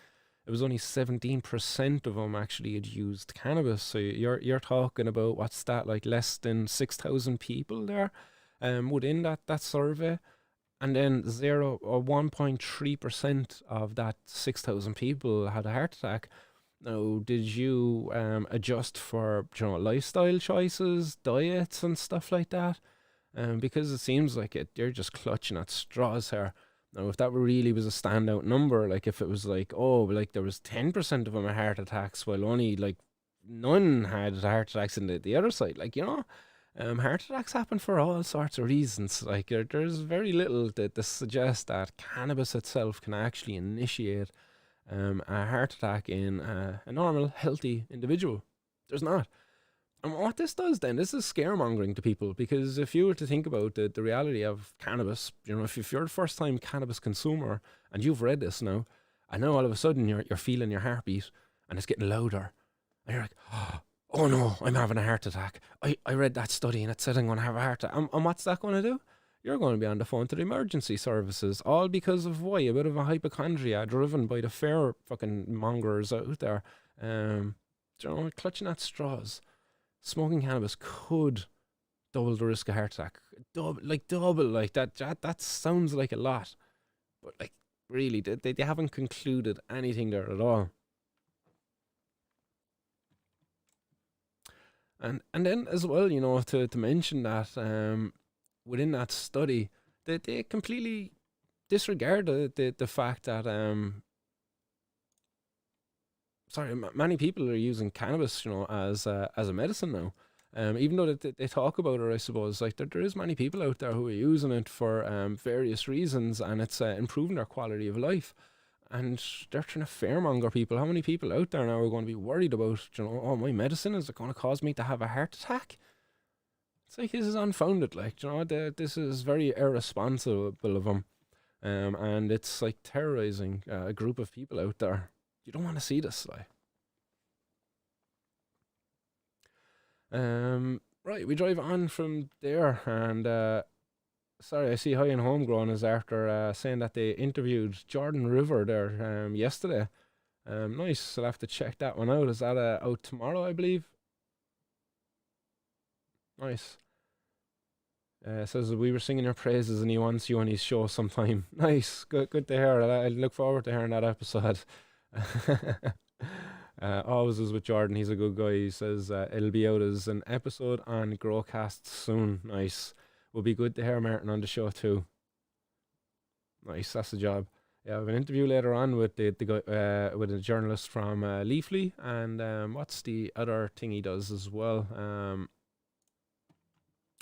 It was only 17% of them actually had used cannabis. So you're talking about, what's that, like, less than 6,000 people there, within that survey. And then 1.3% of that 6,000 people had a heart attack. Now, did you adjust for, lifestyle choices, diets and stuff like that? Because it seems like you're just clutching at straws here. Now, if that really was a standout number, like if it was like, oh, like there was 10% of them had heart attacks, while only like none had heart attacks in the other side, like, heart attacks happen for all sorts of reasons. Like, there's very little that suggests that cannabis itself can actually initiate a heart attack in a normal, healthy individual. There's not. And what this does then, this is scaremongering to people, because if you were to think about the reality of cannabis, if you're a first time cannabis consumer and you've read this now, and now all of a sudden you're feeling your heartbeat and it's getting louder, and you're like, oh no, I'm having a heart attack. I read that study and it said I'm going to have a heart attack. And what's that going to do? You're going to be on the phone to the emergency services, all because of why? A bit of a hypochondria driven by the fair fucking mongers out there. Clutching at straws. Smoking cannabis could double the risk of heart attack. Double, like that sounds like a lot, but like really, they haven't concluded anything there at all. And then as well, to mention that within that study, they completely disregard the fact that many people are using cannabis, as a medicine now. Even though they talk about it, I suppose, like there is many people out there who are using it for various reasons, and it's improving their quality of life. And they're trying to fearmonger people. How many people out there now are going to be worried about, oh, my medicine, is it going to cause me to have a heart attack? It's like, this is unfounded, like, this is very irresponsible of them. And it's like terrorizing a group of people out there. You don't want to see this, like. Right, we drive on from there, and sorry, I see High and Homegrown is after saying that they interviewed Jordan River there yesterday. Nice, I'll have to check that one out. Is that out tomorrow, I believe? Nice. Says that we were singing your praises and he wants you on his show sometime. Nice, good to hear. I look forward to hearing that episode. Always is with Jordan. He's a good guy. He says it'll be out as an episode on Growcast soon. Nice. Will be good to hear Martin on the show too. Nice, that's the job. Yeah, I have an interview later on with the guy, with a journalist from Leafly, and what's the other thing he does as well?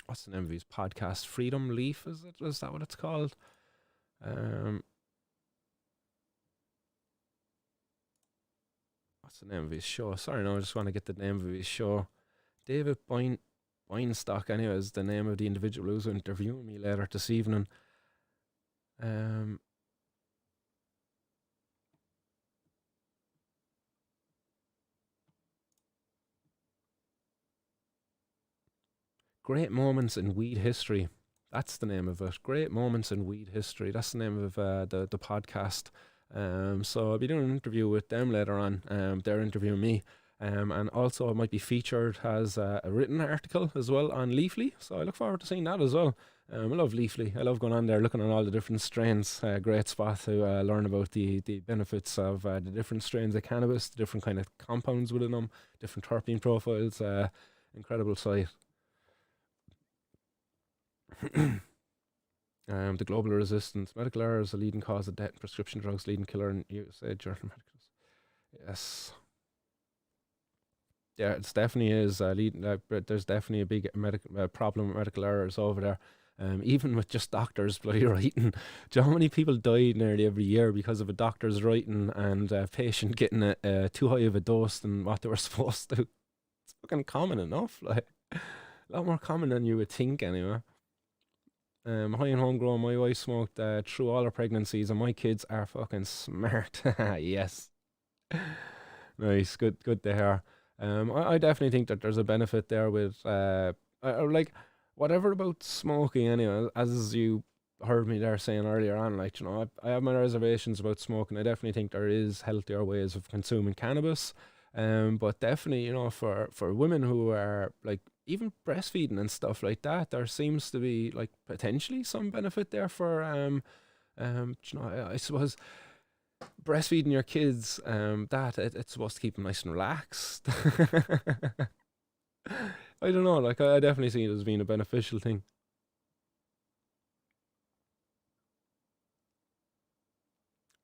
What's the name of his podcast? Freedom Leaf, is it? Is that what it's called? What's the name of his show? Sorry, no, I just want to get the name of his show. David Weinstock, anyway, is the name of the individual who's interviewing me later this evening. Great Moments in Weed History. That's the name of it. Great Moments in Weed History. That's the name of the podcast. So I'll be doing an interview with them later on. They're interviewing me. And also it might be featured as a written article as well on Leafly. So I look forward to seeing that as well. I love Leafly. I love going on there, looking at all the different strains. Great spot to learn about the benefits of the different strains of cannabis, the different kind of compounds within them, different terpene profiles. Incredible site. The global resistance, medical error is a leading cause of death, prescription drugs, leading killer in USA Journal of Medicals. Yes. Yeah, it's definitely is there's definitely a big medical problem with medical errors over there. Even with just doctors bloody writing. Do you know how many people die nearly every year because of a doctor's writing and a patient getting too high of a dose than what they were supposed to? It's fucking common enough, like a lot more common than you would think anyway. High and Homegrown, my wife smoked through all her pregnancies and my kids are fucking smart. Yes. Nice, good to hear. I definitely think that there's a benefit there with like whatever about smoking anyway, as you heard me there saying earlier on, like, I have my reservations about smoking. I definitely think there is healthier ways of consuming cannabis. But definitely, for women who are like even breastfeeding and stuff like that, there seems to be like potentially some benefit there for I suppose breastfeeding your kids, that it's supposed to keep them nice and relaxed. I don't know, like I definitely see it as being a beneficial thing.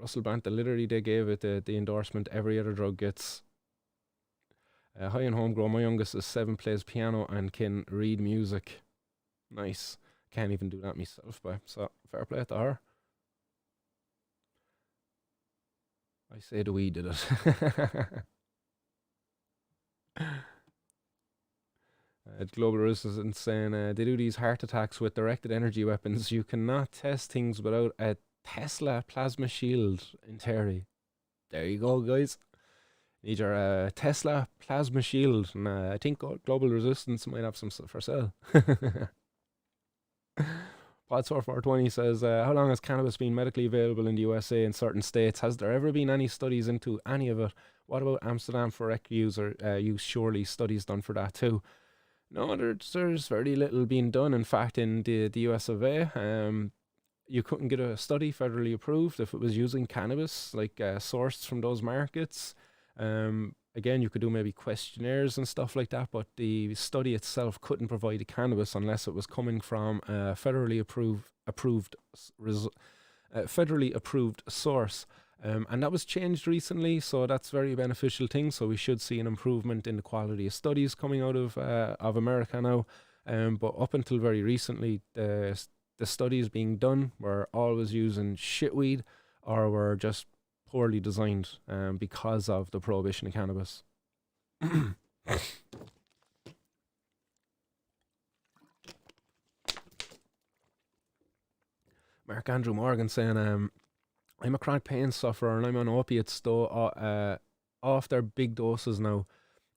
Russell Brand, literally they gave it the endorsement every other drug gets. High and Homegrown, my youngest is 7, plays piano and can read music. Nice. Can't even do that myself, but so fair play to her. I say the we did it. Global Resistance saying they do these heart attacks with directed energy weapons. You cannot test things without a Tesla plasma shield in theory. There you go, guys. Need your Tesla plasma shield, and I think Global Resistance might have some for sale. Podsor420 says, how long has cannabis been medically available in the USA in certain states? Has there ever been any studies into any of it? What about Amsterdam for rec use? Surely studies done for that too. No, there's very little being done. In fact, in the US of A, you couldn't get a study federally approved if it was using cannabis, like sourced from those markets. Again, you could do maybe questionnaires and stuff like that, but the study itself couldn't provide the cannabis unless it was coming from a federally approved source. And that was changed recently, so that's a very beneficial thing. So we should see an improvement in the quality of studies coming out of America now. But up until very recently, the studies being done were always using shitweed or were just poorly designed because of the prohibition of cannabis. Mark Andrew Morgan saying, I'm a chronic pain sufferer and I'm on opiates though, off their big doses now.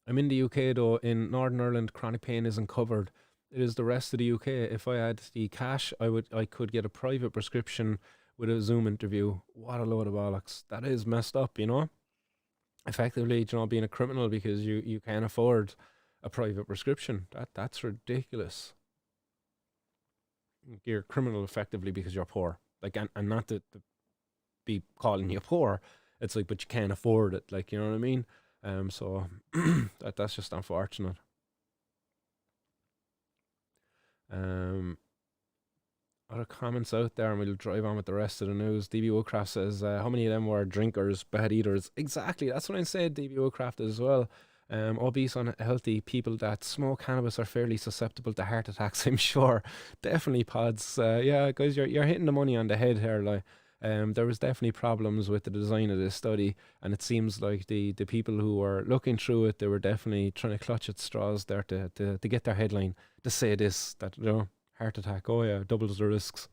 I'm in the UK though. In Northern Ireland, chronic pain isn't covered. It is the rest of the UK. If I had the cash, I could get a private prescription with a Zoom interview. What a load of bollocks. That is messed up, you know? Effectively, being a criminal because you can't afford a private prescription. That's ridiculous. You're a criminal effectively because you're poor. Like, and not to be calling you poor. It's like, but you can't afford it. Like, you know what I mean? So that's just unfortunate. Um, Other comments out there, and we'll drive on with the rest of the news. DB Woodcraft says, how many of them were drinkers, bad eaters? Exactly, that's what I said, DB Woodcraft as well. Obese, unhealthy people that smoke cannabis are fairly susceptible to heart attacks, I'm sure. Definitely, pods. Yeah, guys, you're hitting the money on the head here. Like, there was definitely problems with the design of this study, and it seems like the people who were looking through it, they were definitely trying to clutch at straws there to get their headline to say this, that, heart attack. Oh yeah, doubles the risks.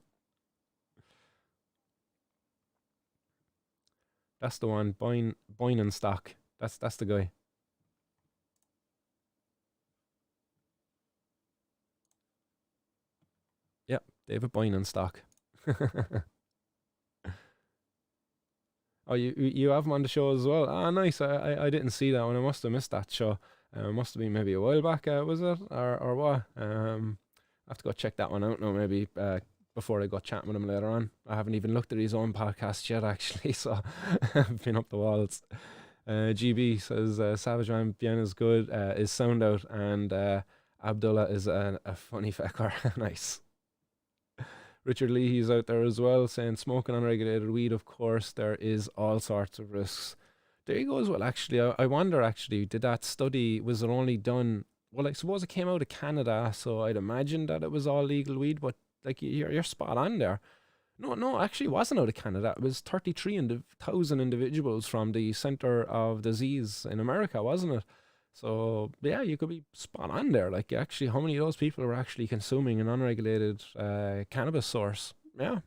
That's the one. Boyne and stock. That's the guy. Yep, David Boyne and stock. Oh, you have him on the show as well. Ah, nice. I didn't see that one. I must have missed that show. Must have been maybe a while back. Was it or what? I have to go check that one out now. Maybe before I go chatting with him later on. I haven't even looked at his own podcast yet, actually. So I've been up the walls. GB says Savage Man Bien is good. Is sound out and Abdullah is a funny fecker. Nice. Richard Leahy's out there as well saying smoking unregulated weed, of course, there is all sorts of risks. There you go as well, actually. I wonder, actually, did that study, was it only done, well, I suppose it came out of Canada, so I'd imagine that it was all legal weed, but like you're spot on there. No, actually, it wasn't out of Canada. It was 33,000 individuals from the Center of Disease in America, wasn't it? So yeah, you could be spot on there. Like, actually, how many of those people were actually consuming an unregulated cannabis source? Yeah,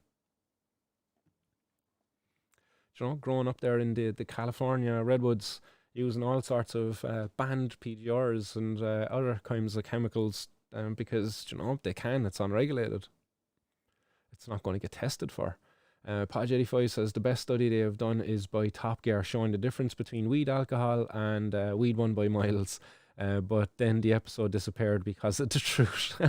growing up there in the California redwoods, using all sorts of banned PGRs and other kinds of chemicals, because they can. It's unregulated. It's not going to get tested for. Podge85 says the best study they have done is by Top Gear, showing the difference between weed alcohol and weed one by miles. But then the episode disappeared because of the truth.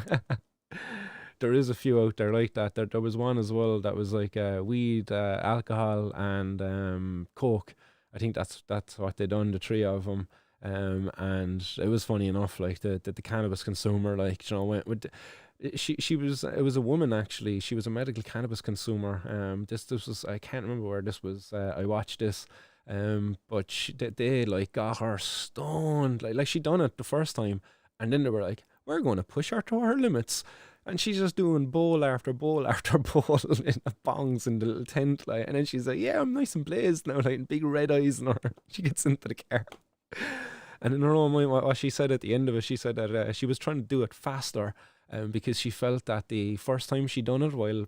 There is a few out there like that. There was one as well that was like weed, alcohol, and coke. I think that's what they done, the three of them. And it was funny enough, like the cannabis consumer, like went with. She was, it was a woman actually. She was a medical cannabis consumer. This was, I can't remember where this was. I watched this. But they like got her stoned. Like she done it the first time, and then they were like, we're going to push her to her limits. And she's just doing bowl after bowl after bowl in the bongs in the little tent, like. And then she's like, "Yeah, I'm nice and blazed now," like big red eyes, and her. She gets into the car. And in her own mind, what she said at the end of it, she said that she was trying to do it faster, because she felt that the first time she done it, while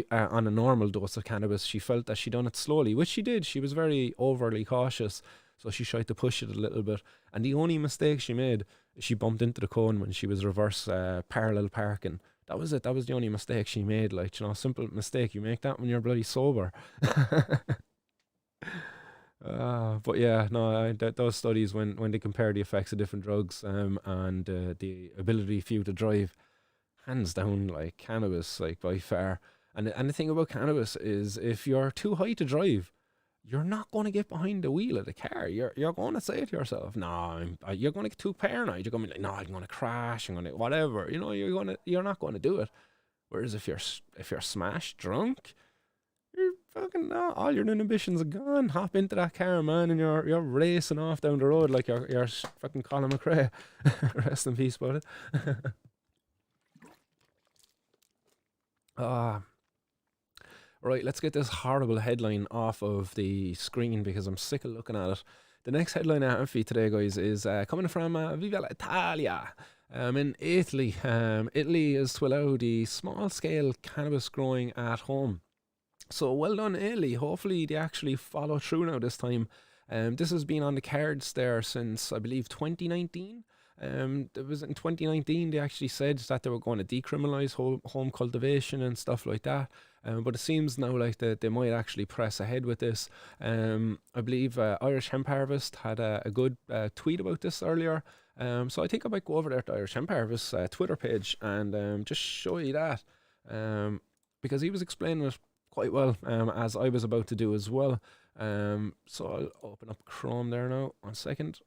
on a normal dose of cannabis, she felt that she done it slowly, which she did. She was very overly cautious, so she tried to push it a little bit. And the only mistake she made, she bumped into the cone when she was reverse parallel parking. That was it. That was the only mistake she made. Like, simple mistake. You make that when you're bloody sober. But yeah, no, those studies when they compare the effects of different drugs and the ability for you to drive, hands down, like cannabis, like by far. And the thing about cannabis is, if you're too high to drive, you're not going to get behind the wheel of the car. You're going to say to yourself, "No, you're going to get too paranoid. You're going to be like, no, I'm going to crash. I'm going to whatever. You're not going to do it. Whereas if you're smashed drunk, you're fucking no, all your inhibitions are gone. Hop into that car, man, and you're racing off down the road like you're fucking Colin McRae. Rest in peace, buddy. Ah, right, let's get this horrible headline off of the screen because I'm sick of looking at it. The next headline I have for you today, guys, is coming from Viva l'Italia. In Italy, Italy is to allow the small-scale cannabis growing at home. So well done, Italy. Hopefully they actually follow through now this time. This has been on the cards there since, I believe, 2019. It was in 2019 they actually said that they were going to decriminalise home cultivation and stuff like that. But it seems now like that they might actually press ahead with this. I believe Irish Hemp Harvest had a good tweet about this earlier. So I think I might go over there to Irish Hemp Harvest Twitter page and just show you that. Because he was explaining it quite well, as I was about to do as well. So I'll open up Chrome there now. 1 second.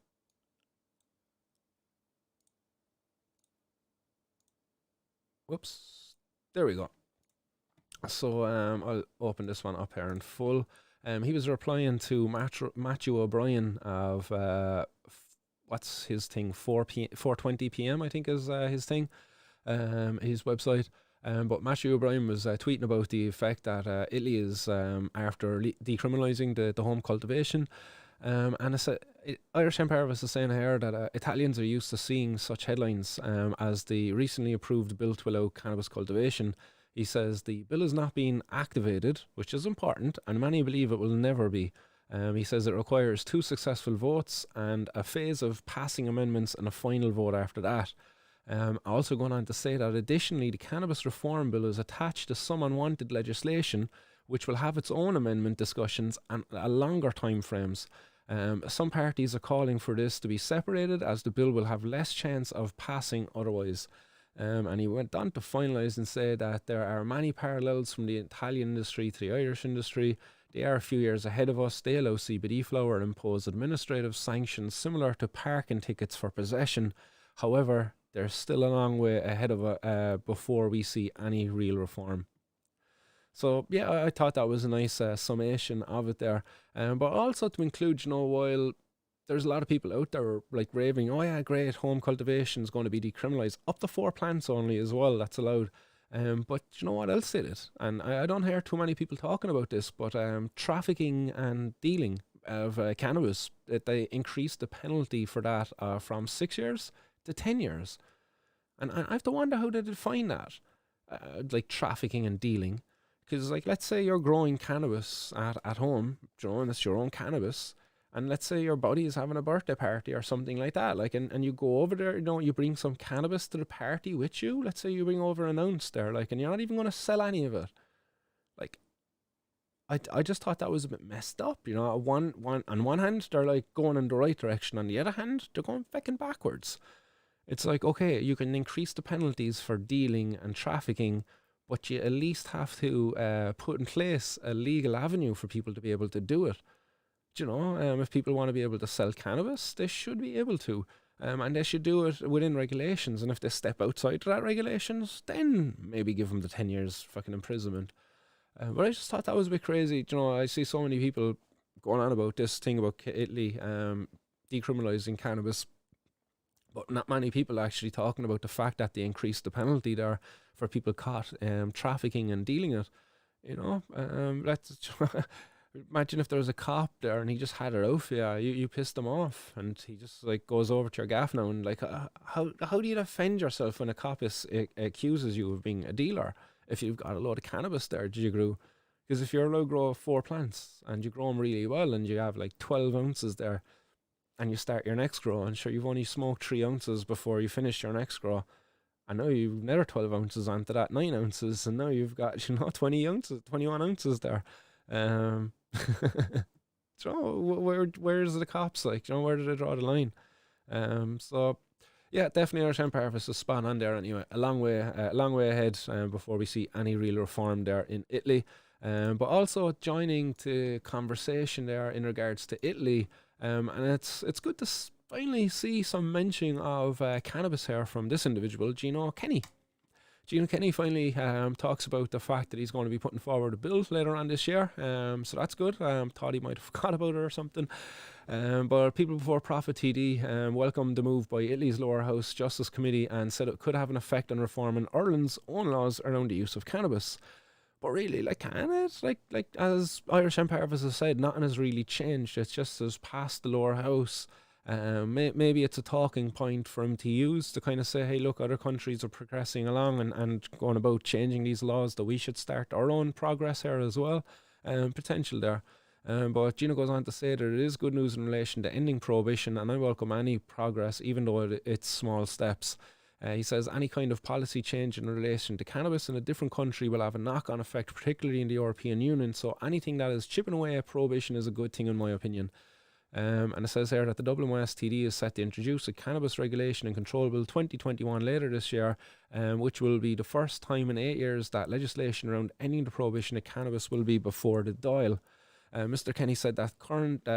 Whoops. There we go. So I'll open this one up here in full. He was replying to Matthew O'Brien of what's his thing, 4:20 p.m. I think is his thing, his website. But Matthew O'Brien was tweeting about the fact that Italy is after decriminalising the home cultivation. And Irish Hemp Harvest is saying here that Italians are used to seeing such headlines as the recently approved bill to allow cannabis cultivation. He says the bill is not being activated, which is important, and many believe it will never be. He says it requires 2 successful votes and a phase of passing amendments and a final vote after that. Also going on to say that additionally the Cannabis Reform Bill is attached to some unwanted legislation which will have its own amendment discussions and a longer time frames. Some parties are calling for this to be separated as the bill will have less chance of passing otherwise. And he went on to finalise and say that there are many parallels from the Italian industry to the Irish industry. They are a few years ahead of us. They allow CBD flower and impose administrative sanctions similar to parking tickets for possession. However, they're still a long way ahead of before we see any real reform. So yeah, I thought that was a nice summation of it there. But also to include, while there's a lot of people out there like raving, oh yeah, great, home cultivation is going to be decriminalised, up to 4 plants only as well, that's allowed. But you know what else did it? And I don't hear too many people talking about this, but trafficking and dealing of cannabis, that they increased the penalty for that from 6 years to 10 years. And I have to wonder how they define that, like trafficking and dealing. Because, like, let's say you're growing cannabis at home, and it's your own cannabis, and let's say your buddy is having a birthday party or something like that, like, and you go over there, you bring some cannabis to the party with you. Let's say you bring over an ounce there, like, and you're not even going to sell any of it. Like, I just thought that was a bit messed up, on one hand, they're like going in the right direction, on the other hand, they're going fucking backwards. It's like, okay, you can increase the penalties for dealing and trafficking, but you at least have to put in place a legal avenue for people to be able to do it. If people want to be able to sell cannabis, they should be able to. And they should do it within regulations. And if they step outside of that regulations, then maybe give them the 10 years fucking imprisonment. But I just thought that was a bit crazy. I see so many people going on about this thing about Italy decriminalising cannabis, but not many people actually talking about the fact that they increased the penalty there for people caught trafficking and dealing it. Let's imagine if there was a cop there and he just had it out for you pissed him off, and he just like goes over to your gaff now and like, how do you defend yourself when a cop accuses you of being a dealer if you've got a load of cannabis there you grew? Because if you're allowed to grow 4 plants and you grow them really well and you have like 12 ounces there, and you start your next grow, and sure, you've only smoked 3 ounces before you finish your next grow, and now you've another 12 ounces onto that, 9 ounces, and now you've got 20 ounces, 21 ounces there. you know, where's the cops? Like, you know, where did they draw the line? So yeah, definitely Irish Empire Harvest is spot on there. Anyway, a long way ahead before we see any real reform there in Italy. But also joining the conversation there in regards to Italy, and it's good to finally see some mention of cannabis here from this individual, Gino Kenny. Gino Kenny finally talks about the fact that he's going to be putting forward a bill later on this year. So that's good. Thought he might have forgot about it or something. But People Before Profit TD welcomed the move by Italy's lower house Justice Committee and said it could have an effect on reforming Ireland's own laws around the use of cannabis. But really, like, can it? Like as Irish Empire Harvest has said, nothing has really changed. It's just as past the lower house. Maybe it's a talking point for him to use to kind of say, hey, look, other countries are progressing along and going about changing these laws, that we should start our own progress here as well. Potential there. But Gino goes on to say that it is good news in relation to ending prohibition, and I welcome any progress, even though it's small steps. He says any kind of policy change in relation to cannabis in a different country will have a knock-on effect, particularly in the European Union. So anything that is chipping away at prohibition is a good thing, in my opinion. And it says here that the Dublin West TD is set to introduce a Cannabis Regulation and Control Bill 2021 later this year, which will be the first time in 8 years that legislation around ending the prohibition of cannabis will be before the Dáil. Mr. Kenny said that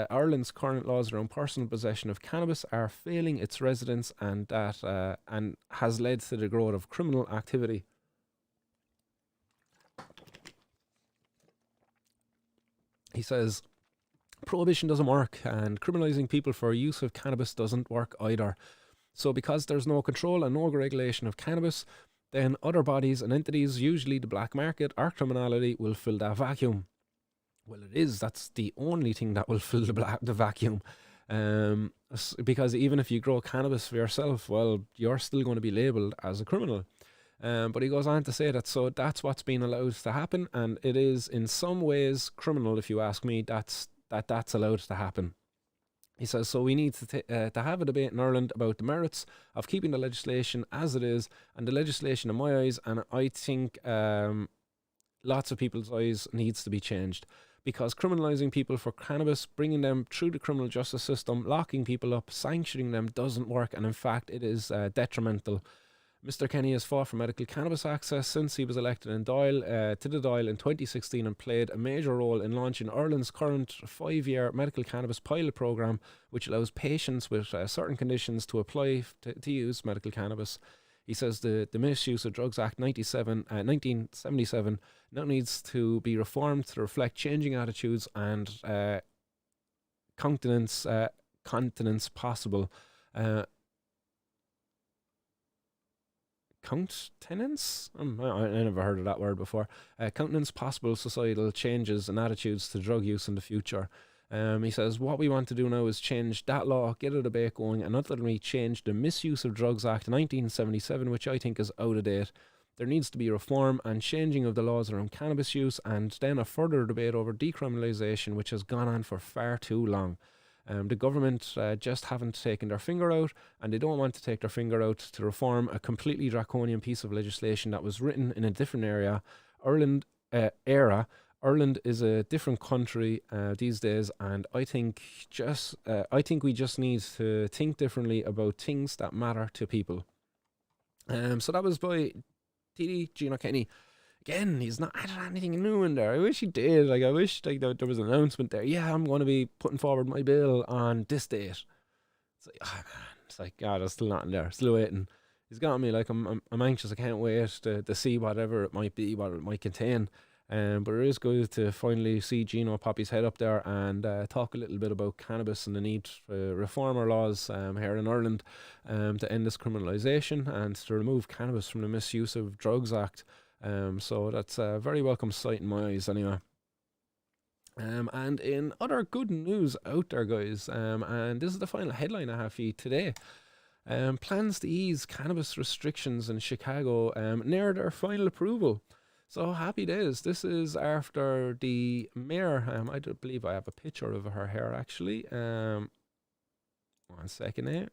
Ireland's current laws around personal possession of cannabis are failing its residents, and that and has led to the growth of criminal activity. He says prohibition doesn't work, and criminalising people for use of cannabis doesn't work either. So because there's no control and no regulation of cannabis, then other bodies and entities, usually the black market or criminality, will fill that vacuum. Well, that's the only thing that will fill the vacuum. Because even if you grow cannabis for yourself, well, you're still going to be labelled as a criminal. But he goes on to say that so that's what's been allowed to happen, and it is in some ways criminal, if you ask me. That's allowed to happen. He says, so we need to have a debate in Ireland about the merits of keeping the legislation as it is, and the legislation in my eyes, and I think lots of people's eyes, needs to be changed. Because criminalising people for cannabis, bringing them through the criminal justice system, locking people up, sanctioning them doesn't work, and in fact it is detrimental. Mr. Kenny has fought for medical cannabis access since he was elected to the Dáil in 2016, and played a major role in launching Ireland's current 5-year medical cannabis pilot programme, which allows patients with certain conditions to apply to use medical cannabis. He says the Misuse of Drugs Act 1977 now needs to be reformed to reflect changing attitudes and continence possible. Countenance? I never heard of that word before. Countenance possible societal changes and attitudes to drug use in the future. He says what we want to do now is change that law, get a debate going, and ultimately change the Misuse of Drugs Act 1977, which I think is out of date. There needs to be reform and changing of the laws around cannabis use, and then a further debate over decriminalisation, which has gone on for far too long. The government just haven't taken their finger out, and they don't want to take their finger out to reform a completely draconian piece of legislation that was written in a different era. Ireland is a different country these days, and I think we just need to think differently about things that matter to people. So that was by TD Gino Kenny. Again, he's not added anything new in there. I wish he did. I wish there was an announcement there. Yeah, I'm going to be putting forward my bill on this date. It's like, oh man, it's like, God, there's still nothing there. Still waiting. He's got me like I'm anxious. I can't wait to see whatever it might be, what it might contain. But it is good to finally see Gino pop his head up there and talk a little bit about cannabis and the need to reform our laws here in Ireland to end this criminalisation and to remove cannabis from the Misuse of Drugs Act. So that's a very welcome sight in my eyes anyway. And in other good news out there, guys, and this is the final headline I have for you today. Plans to ease cannabis restrictions in Chicago near their final approval. So happy days. This is after the mayor, I do believe I have a picture of her here actually. 1 second here.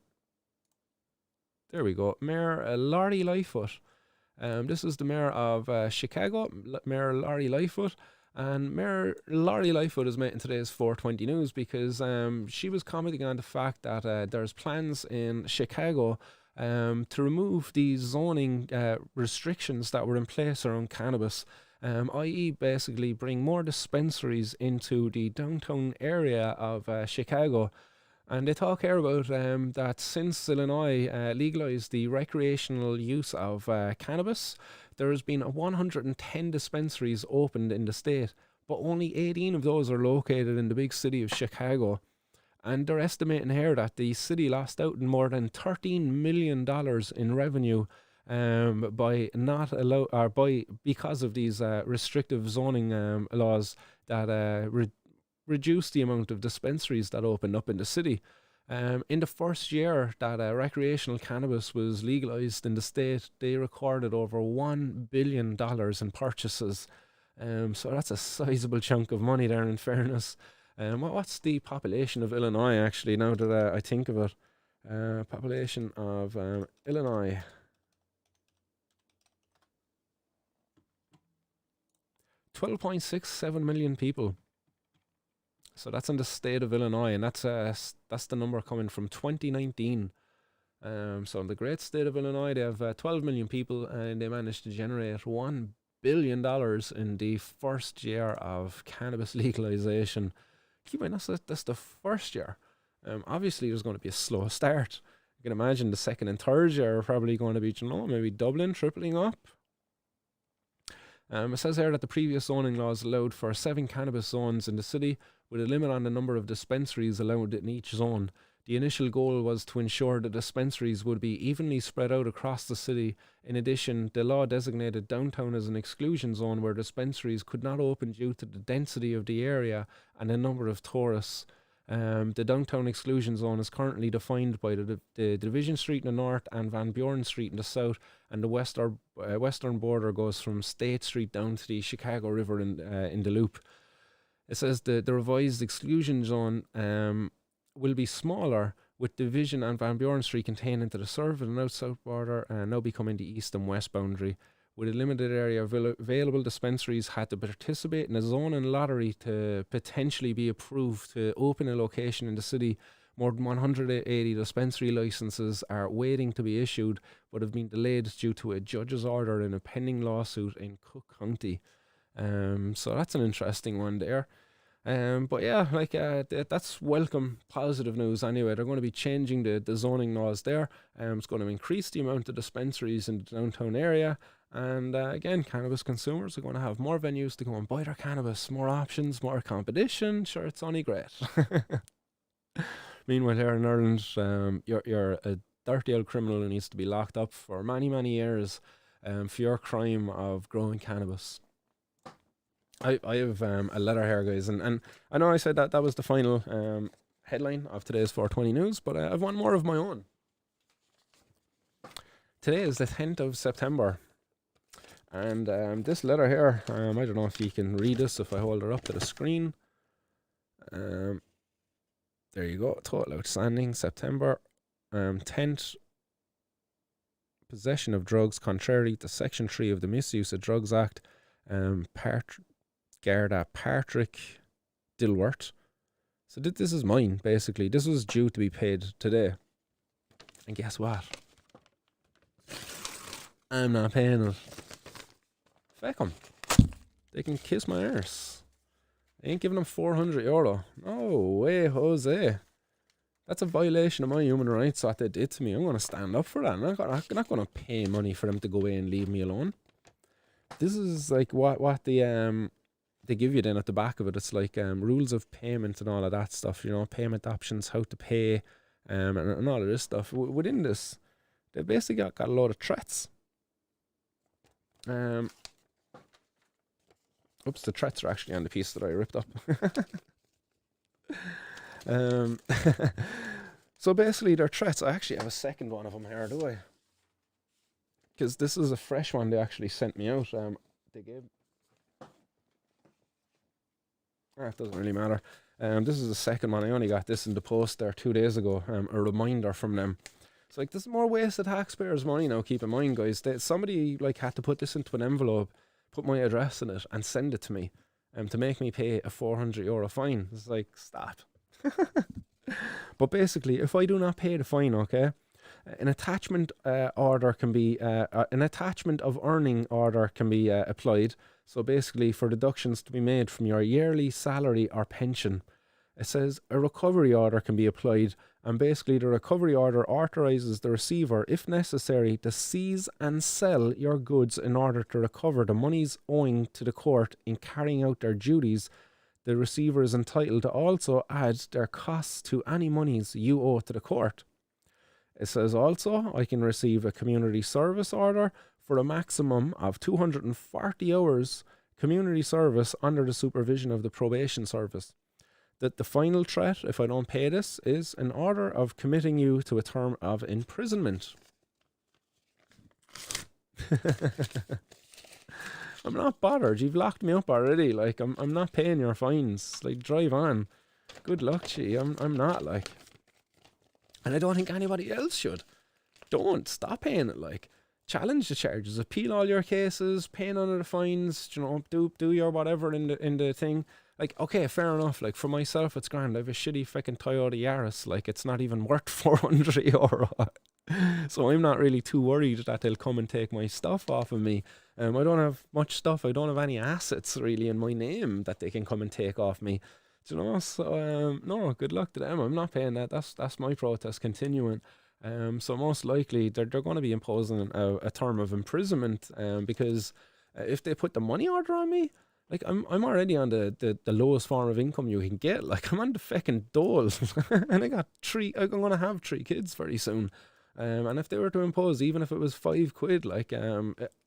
There we go. Mayor Lori Lightfoot. This is the mayor of Chicago, Mayor Lori Lightfoot, And Mayor Laurie Lightfoot is making today's 420 news because she was commenting on the fact that there's plans in Chicago to remove these zoning restrictions that were in place around cannabis, i.e. basically bring more dispensaries into the downtown area of Chicago. And they talk here about that since Illinois legalized the recreational use of cannabis, there has been 110 dispensaries opened in the state, but only 18 of those are located in the big city of Chicago. And they're estimating here that the city lost out in more than $13 million in revenue by not allow or by because of these restrictive zoning laws that reduce the amount of dispensaries that opened up in the city. In the first year that recreational cannabis was legalized in the state, they recorded over $1 billion in purchases. So that's a sizable chunk of money there, in fairness. What's the population of Illinois, actually, now that I think of it? Population of Illinois. 12.67 million people. So that's in the state of Illinois, and that's the number coming from 2019. So in the great state of Illinois, they have 12 million people, and they managed to generate $1 billion in the first year of cannabis legalization. Keep in mind, that's the first year. Obviously, there's going to be a slow start. You can imagine the second and third year are probably going to be, maybe doubling, tripling up. It says here that the previous zoning laws allowed for 7 cannabis zones in the city, with a limit on the number of dispensaries allowed in each zone. The initial goal was to ensure that dispensaries would be evenly spread out across the city. In addition, the law designated downtown as an exclusion zone where dispensaries could not open due to the density of the area and the number of tourists. The downtown exclusion zone is currently defined by the Division Street in the north and Van Buren Street in the south, and the western border goes from State Street down to the Chicago River in the loop. It says the revised exclusion zone will be smaller, with Division and Van Buren Street contained into the south and north-south border, now becoming the east and west boundary. With a limited area of available, dispensaries had to participate in a zoning lottery to potentially be approved to open a location in the city. More than 180 dispensary licenses are waiting to be issued, but have been delayed due to a judge's order in a pending lawsuit in Cook County. So that's an interesting one there. But yeah, that's welcome, positive news anyway. They're going to be changing the zoning laws there. It's going to increase the amount of dispensaries in the downtown area. And again, cannabis consumers are going to have more venues to go and buy their cannabis, more options, more competition. Sure, it's only great. Meanwhile, here in Ireland, you're a dirty old criminal who needs to be locked up for many, many years for your crime of growing cannabis. I have a letter here, guys, and I know I said that was the final headline of today's 420 news, but I've one more of my own. Today is the 10th of September, and this letter here, I don't know if you can read this if I hold it up to the screen. There you go, total outstanding, September 10th. Possession of drugs contrary to Section 3 of the Misuse of Drugs Act. Gardai Patrick Dilworth. So this is mine, basically. This was due to be paid today. And guess what? I'm not paying it. Feck 'em. They can kiss my arse. I ain't giving them €400. No way, Jose. That's a violation of my human rights, what they did to me. I'm going to stand up for that. I'm not going to pay money for them to go away and leave me alone. This is like what the they give you then at the back of it. It's like rules of payment and all of that stuff, payment options, how to pay, and all of this stuff. Within this, they basically got a load of threats. Oops, the threats are actually on the piece that I ripped up. So basically they're threats. I actually have a second one of them here, do I? Because this is a fresh one they actually sent me out. They gave... it doesn't really matter. This is the second one. I only got this in the post there 2 days ago. A reminder from them. It's like, this is more waste of taxpayers' money now, keep in mind, guys. Somebody had to put this into an envelope, put my address in it, and send it to me. to make me pay a €400 fine. It's like, stop. But basically, if I do not pay the fine, okay, an attachment order can be an attachment of earning order can be applied. So basically, for deductions to be made from your yearly salary or pension, it says a recovery order can be applied, and basically the recovery order authorizes the receiver, if necessary, to seize and sell your goods in order to recover the monies owing to the court in carrying out their duties. The receiver is entitled to also add their costs to any monies you owe to the court. It says also, I can receive a community service order for a maximum of 240 hours community service under the supervision of the probation service. That the final threat, if I don't pay this, is an order of committing you to a term of imprisonment. I'm not bothered. You've locked me up already. Like, I'm not paying your fines. Like, drive on. Good luck to you. I'm not, like. And I don't think anybody else should. Don't. Stop paying it, like. Challenge the charges. Appeal all your cases. Pay none of the fines. You know, do your whatever in the thing. Like, okay, fair enough. Like, for myself, it's grand. I have a shitty fucking Toyota Yaris. Like, it's not even worth €400. So I'm not really too worried that they'll come and take my stuff off of me. I don't have much stuff. I don't have any assets really in my name that they can come and take off me. Do you know? So no, good luck to them. I'm not paying that. That's my protest continuing. So most likely they're going to be imposing a term of imprisonment. Because if they put the money order on me, like I'm already on the lowest form of income you can get. Like I'm on the fucking dole, and I'm gonna have 3 kids very soon. And if they were to impose, even if it was £5, like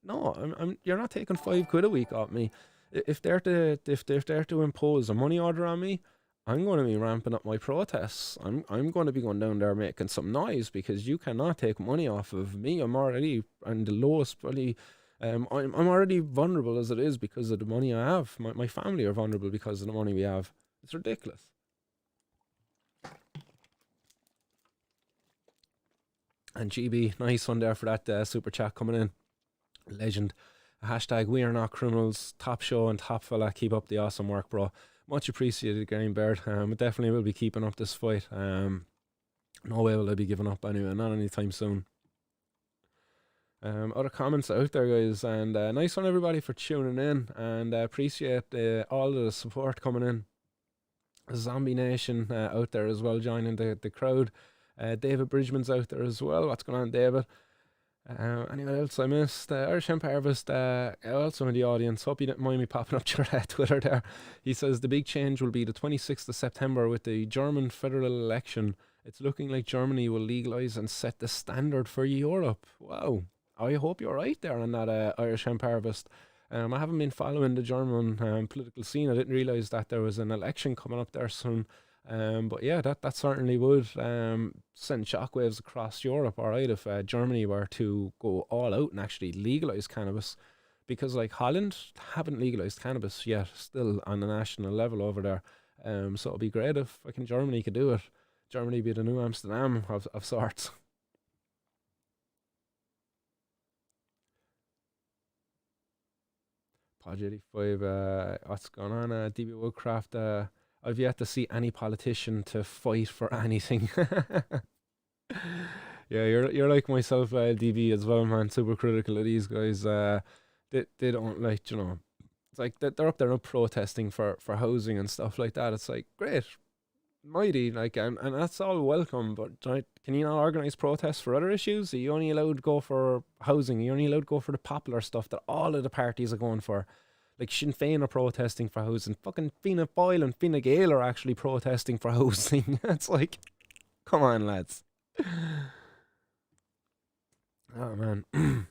no, you're not taking £5 a week off me. If they're to impose a money order on me, I'm going to be ramping up my protests. I'm going to be going down there making some noise, because you cannot take money off of me. I'm already on the lowest, probably. I'm already vulnerable as it is because of the money I have. My family are vulnerable because of the money we have. It's ridiculous. And GB, nice one there for that super chat coming in. Legend. Hashtag we are not criminals. Top show and top fella. Keep up the awesome work, bro. Much appreciated, Green Bird. I definitely will be keeping up this fight. No way will I be giving up anyway. Not anytime soon. Other comments out there, guys. And nice one, everybody, for tuning in. And appreciate all the support coming in. Zombie Nation out there as well, joining the crowd. David Bridgman's out there as well. What's going on, David? Anyone else I missed? Irish Hemp Harvest, also in the audience. Hope you didn't mind me popping up your Twitter there. He says the big change will be the 26th of September with the German federal election. It's looking like Germany will legalise and set the standard for Europe. Wow. I hope you're right there on that Irish Hemp Harvest. I haven't been following the German political scene. I didn't realise that there was an election coming up there soon. But yeah, that certainly would send shockwaves across Europe, alright, if Germany were to go all out and actually legalise cannabis. Because like Holland haven't legalised cannabis yet, still on the national level over there. So it'd be great if fucking Germany could do it. Germany be the new Amsterdam of sorts. Pod 85, what's going on? DB Woodcraft, I've yet to see any politician to fight for anything. Yeah, you're like myself, DB, as well, man. Super critical of these guys. They don't like, you know, it's like they're up there now protesting for housing and stuff like that. It's like, great, mighty, like, and that's all welcome, but right, can you not organise protests for other issues? Are you only allowed to go for housing? Are you only allowed to go for the popular stuff that all of the parties are going for? Like Sinn Féin are protesting for housing. Fucking Fianna Fáil and Fine Gael are actually protesting for housing. It's like, come on, lads. Oh, man.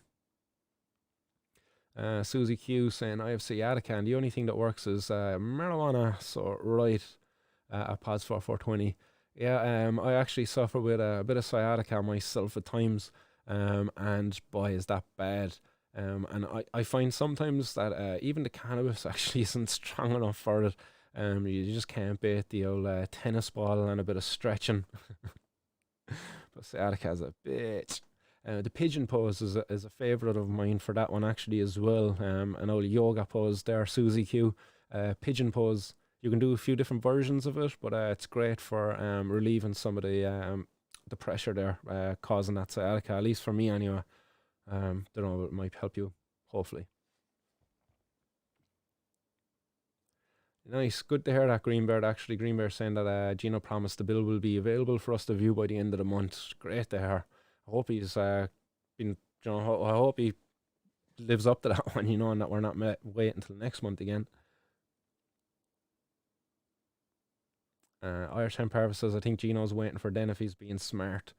Susie Q saying, I have sciatica and the only thing that works is marijuana. So, right, at Pods 4420. Yeah, I actually suffer with a bit of sciatica myself at times. And boy, is that bad. And I find sometimes that even the cannabis actually isn't strong enough for it. You just can't beat the old tennis ball and a bit of stretching. But sciatica is a bitch. The pigeon pose is a favourite of mine for that one actually as well. An old yoga pose there, Susie Q. pigeon pose. You can do a few different versions of it, but it's great for relieving some of the pressure there, causing that sciatica. At least for me, anyway. Don't know, it might help you. Hopefully. Nice, good to hear that, Greenbird. Actually, Greenbird saying that Gino promised the bill will be available for us to view by the end of the month. Great to hear. I hope he's been. I hope he lives up to that one, and that we're not waiting until next month again. Irish Empire says, I think Gino's waiting for Den if he's being smart.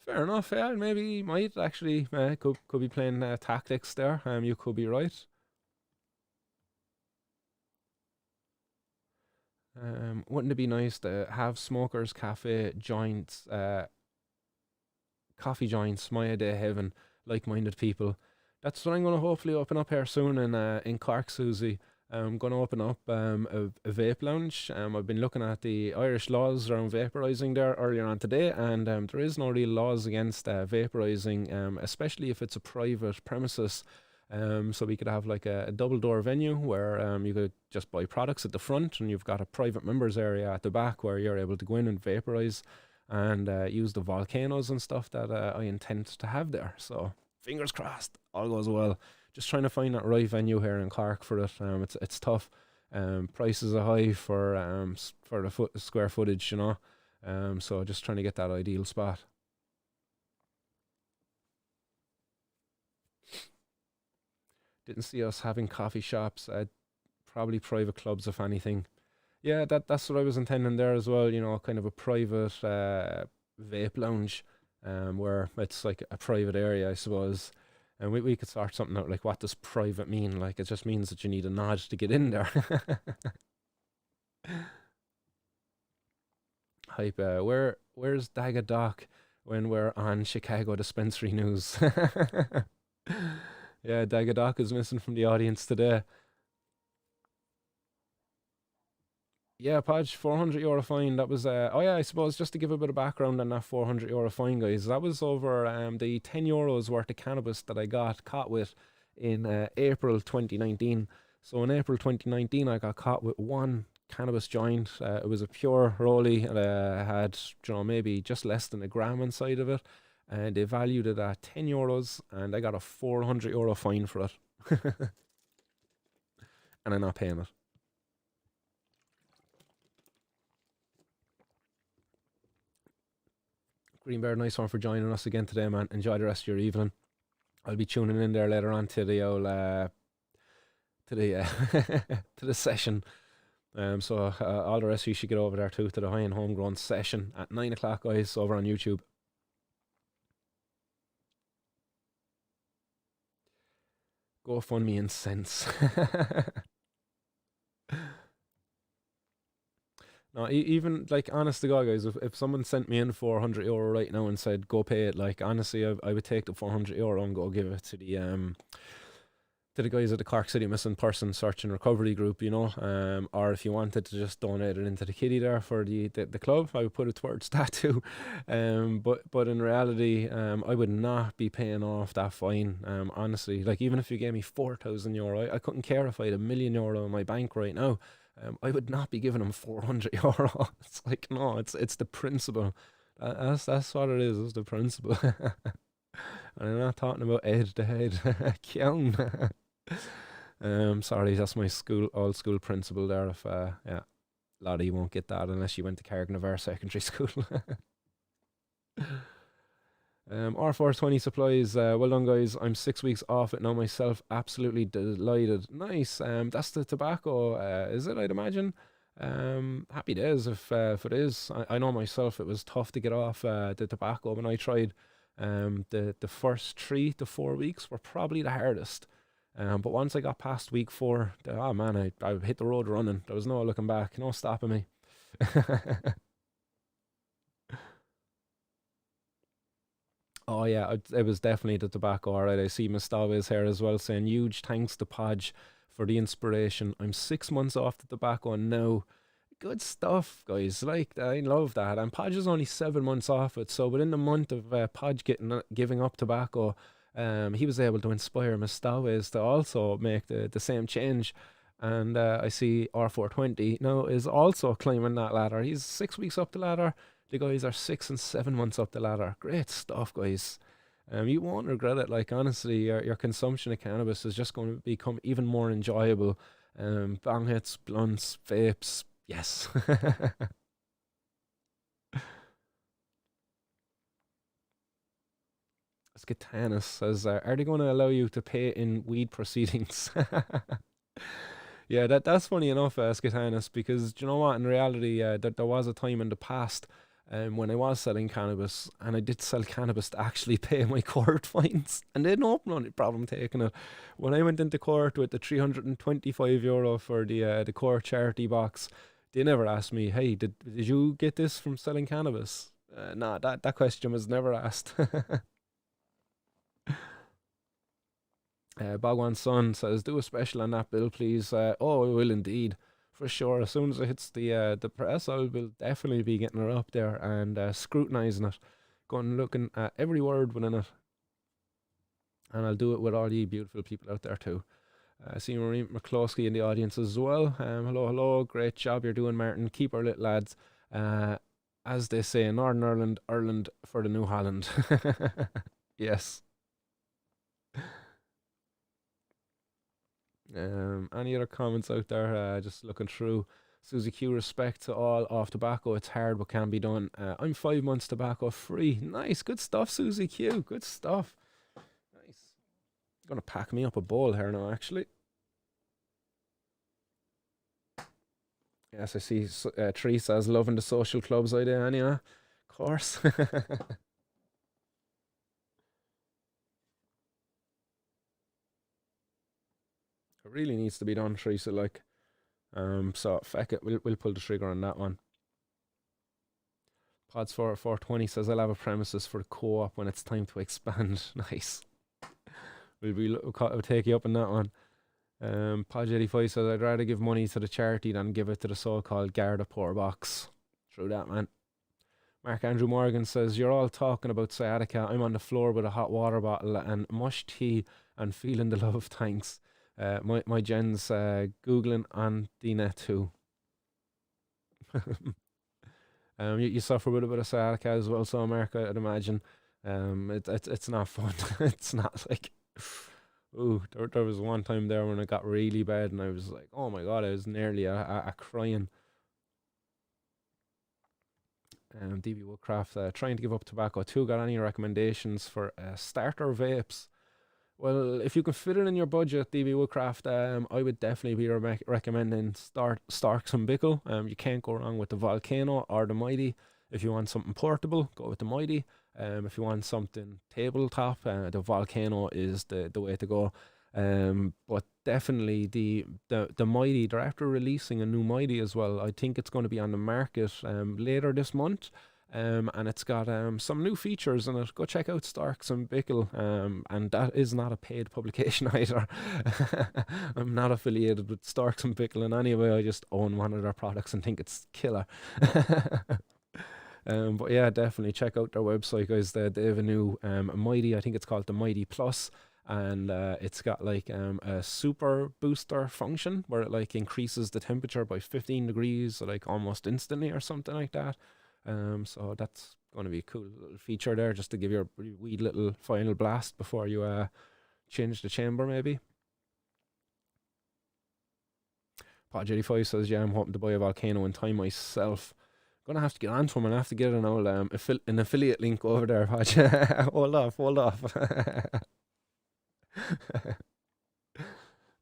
Fair enough, yeah. Maybe he might actually could be playing tactics there. You could be right. Wouldn't it be nice to have smokers, cafe joints, coffee joints, my day heaven, like-minded people? That's what I'm going to hopefully open up here soon in Cork, Susie. I'm going to open up a vape lounge. I've been looking at the Irish laws around vaporising there earlier on today, and there is no real laws against vaporising, especially if it's a private premises. So we could have like a double door venue where you could just buy products at the front, and you've got a private members area at the back where you're able to go in and vaporise and use the volcanoes and stuff that I intend to have there. So fingers crossed, all goes well. Just trying to find that right venue here in Cork for it. It's tough. Prices are high for the square footage, so just trying to get that ideal spot. Didn't see us having coffee shops. Probably private clubs, if anything. Yeah, that's what I was intending there as well. Kind of a private vape lounge, where it's like a private area, I suppose. And we could sort something out, like, what does private mean? Like, it just means that you need a nod to get in there. Hype, where's Daga Doc when we're on Chicago dispensary news? Yeah, Daga Doc is missing from the audience today. Yeah, Podge, €400 fine. That was, oh yeah, I suppose just to give a bit of background on that €400 fine, guys. That was over the €10 worth of cannabis that I got caught with in April 2019. So in April 2019, I got caught with one cannabis joint. It was a pure rollie, and had, maybe just less than a gram inside of it. And they valued it at €10, and I got a €400 fine for it. And I'm not paying it. Greenbeard, nice one for joining us again today, man. Enjoy the rest of your evening. I'll be tuning in there later on to the old, to the session. So all the rest of you should get over there too, to the High and Homegrown session at 9 o'clock, guys, over on YouTube. GoFundMe and cents. No, even, like, honest to God, guys, if someone sent me in €400 right now and said go pay it, like, honestly, I would take the €400 and go give it to the guys at the Cork City Missing Person Search and Recovery Group, or if you wanted to just donate it into the kitty there for the club, I would put it towards that too. But in reality, I would not be paying off that fine. Honestly, like, even if you gave me €4,000, I couldn't care if I had €1,000,000 in my bank right now. I would not be giving them €400. It's like, no, it's the principle. That's what it is. It's the principle. And I'm not talking about head to head. Kion. Sorry, that's my old school principle there. If yeah, a lot of you won't get that unless you went to Carricknavar Secondary School. R420 supplies, well done, guys. I'm 6 weeks off it now myself. Absolutely delighted. Nice. That's the tobacco, is it? I'd imagine. Happy days if it is. I know myself, it was tough to get off the tobacco when I tried. The first 3 to 4 weeks were probably the hardest. But once I got past week 4, oh man, I hit the road running. There was no looking back, no stopping me. Oh yeah, it was definitely the tobacco. All right, I see Mustafa is here as well, saying huge thanks to Podge for the inspiration. I'm 6 months off the tobacco now. Good stuff, guys. Like, I love that. And Podge is only 7 months off it, so within the month of Podge giving up tobacco, he was able to inspire Mustafa to also make the same change. And I see R420 now is also climbing that ladder. He's 6 weeks up the ladder. The guys are 6 and 7 months up the ladder. Great stuff, guys. You won't regret it. Like, honestly, your consumption of cannabis is just going to become even more enjoyable. Bong hits, blunts, vapes. Yes. Skitanis says, are they going to allow you to pay in weed proceedings? Yeah, that's funny enough, Skitanis, because do you know what? In reality, there was a time in the past when I was selling cannabis, and I did sell cannabis to actually pay my court fines, and they had no problem taking it. When I went into court with the €325 for the court charity box, they never asked me, "Hey, did you get this from selling cannabis?" Nah, that question was never asked. Bhagwan's son says, "Do a special on that bill, please." Oh, I will indeed, for sure. As soon as it hits the press, I will definitely be getting it up there and scrutinizing it, going looking at every word within it, and I'll do it with all you beautiful people out there too. I see Marie McCloskey in the audience as well. Hello, hello, great job you're doing, Martin. Keep our lit, lads. Uh, as they say in Northern Ireland, Ireland for the New Holland. Yes. Any other comments out there? Just looking through. Susie Q, respect to all off tobacco. It's hard, but can be done. I'm 5 months tobacco free. Nice, good stuff, Susie Q. Good stuff. Nice. Gonna pack me up a bowl here now, actually. Yes, I see. Tree says loving the social clubs idea. Anyway, of course. It really needs to be done, Teresa. Like, so feck it, we'll pull the trigger on that one. Pods 420 says I'll have a premises for the co-op when it's time to expand. Nice. We'll take you up on that one. Podge 85 says I'd rather give money to the charity than give it to the so-called Garda poor box. True that, man. Mark Andrew Morgan says you're all talking about sciatica. I'm on the floor with a hot water bottle and mush tea and feeling the love. Thanks. My Jen's googling on the net too. You suffer with a bit of sciatica as well, so Mark, I'd imagine. It's not fun. It's not like, ooh, there was one time there when it got really bad, and I was like, oh my god, I was nearly a crying. DB Woodcraft, trying to give up tobacco too. Got any recommendations for starter vapes? Well, if you can fit it in your budget, DB Woodcraft, I would definitely be recommending Starks and Bickle. You can't go wrong with the Volcano or the Mighty. If you want something portable, go with the Mighty. If you want something tabletop, the Volcano is the way to go. But definitely the Mighty, they're after releasing a new Mighty as well. I think it's going to be on the market later this month. And it's got some new features in it. Go check out Starks and Bickle. And that is not a paid publication either. I'm not affiliated with Starks and Bickle in any way. I just own one of their products and think it's killer. But yeah, definitely check out their website, guys. They have a new Mighty. I think it's called the Mighty Plus, and it's got like a super booster function where it like increases the temperature by 15 degrees, like almost instantly or something like that. So that's going to be a cool little feature there, just to give you a wee little final blast before you change the chamber, maybe. Pod 85 says, yeah, I'm hoping to buy a Volcano in time myself. Gonna have to get on to him and have to get an old an affiliate link over there, Podge. Hold off.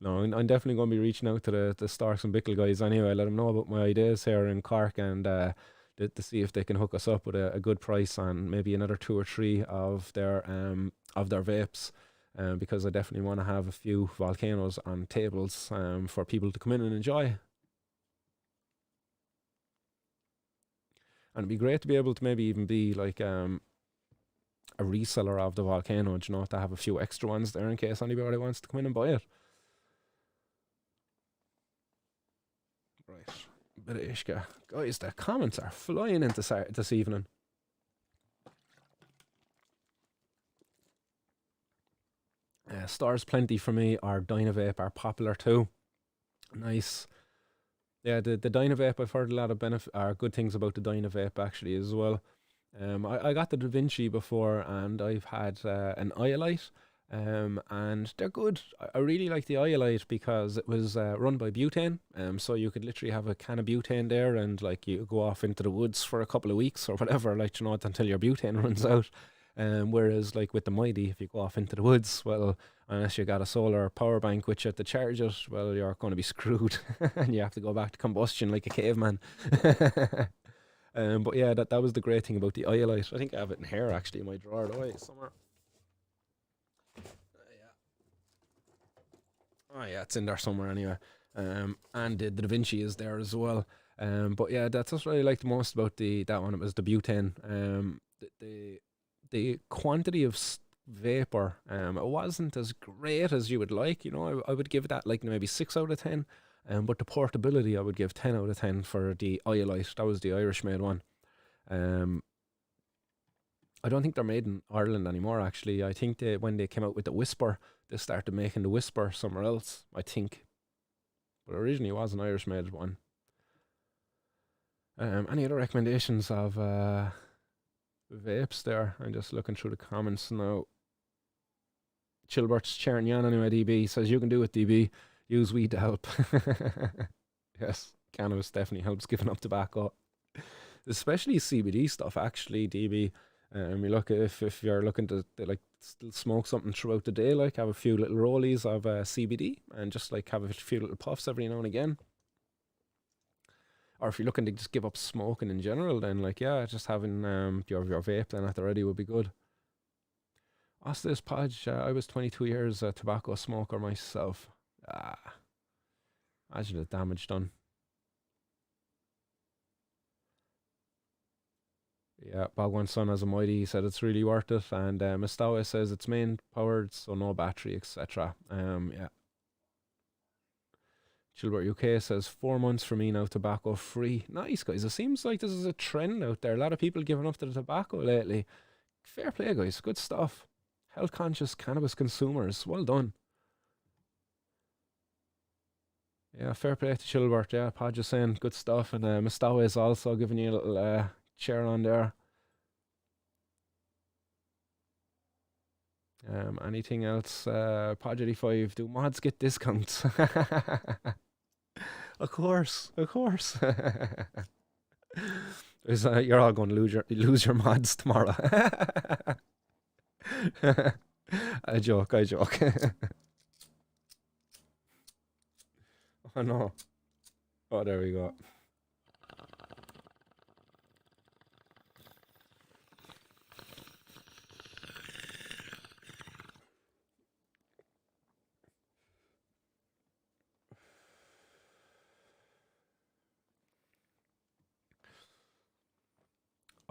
No, I'm definitely going to be reaching out to the Starks and Bickle guys anyway. Let them know about my ideas here in Cork, and to see if they can hook us up with a good price on maybe another two or three of their vapes. Because I definitely want to have a few Volcanoes on tables for people to come in and enjoy. And it'd be great to be able to maybe even be like a reseller of the Volcano, you know, to have a few extra ones there in case anybody wants to come in and buy it. Right, bit of Ishka. Guys, the comments are flying into this evening. Stars Plenty for me, or Dynavape are popular too. Nice. Yeah, the Dynavape, I've heard a lot of good things about the Dynavape actually as well. I got the Da Vinci before, and I've had an Iolite, and they're good. I really like the Iolite because it was run by butane, so you could literally have a can of butane there, and like you go off into the woods for a couple of weeks or whatever, like until your butane runs out. Whereas like with the Mighty, if you go off into the woods, well, unless you got a solar power bank which you have to charge it, well, you're going to be screwed, and you have to go back to combustion like a caveman. But yeah, that was the great thing about the Iolite. I think I have it in here actually in my drawer away somewhere. Oh yeah, it's in there somewhere anyway. And the Da Vinci is there as well. But yeah, that's what I liked most about the that one. It was the butane. The quantity of vapor. It wasn't as great as you would like. I would give that like maybe 6 out of 10. But the portability, I would give 10 out of 10 for the Iolite. That was the Irish made one. Um, I don't think they're made in Ireland anymore. Actually, I think when they came out with the Whisper, they started making the Whisper somewhere else. I think, but originally it was an Irish made one. Any other recommendations of vapes there? I'm just looking through the comments now. Chilbert's cheering you on anyway. DB says you can do it. DB, use weed to help. Yes, cannabis definitely helps giving up tobacco, especially CBD stuff. Actually, DB, you look if you're looking to like still smoke something throughout the day, like have a few little rollies of CBD and just like have a few little puffs every now and again. Or if you're looking to just give up smoking in general, then like yeah, just having your vape then at the ready would be good. Ostis Podge, I was 22 years a tobacco smoker myself. Ah, imagine the damage done. Yeah, Bogwan's son has a Mighty. He said it's really worth it, and Mistawa says it's main powered, so no battery, etc. Yeah. Chilbert UK says 4 months for me now, tobacco free. Nice guys. It seems like this is a trend out there. A lot of people giving up to the tobacco lately. Fair play, guys. Good stuff. Health conscious cannabis consumers. Well done. Yeah, fair play to Chilbert. Yeah, Podge is saying good stuff, and Mistawa is also giving you a little cheer on there. Anything else? Pod 85, do mods get discounts? Of course, of course. You're all going to lose your mods tomorrow. I joke. Oh no. Oh, there we go.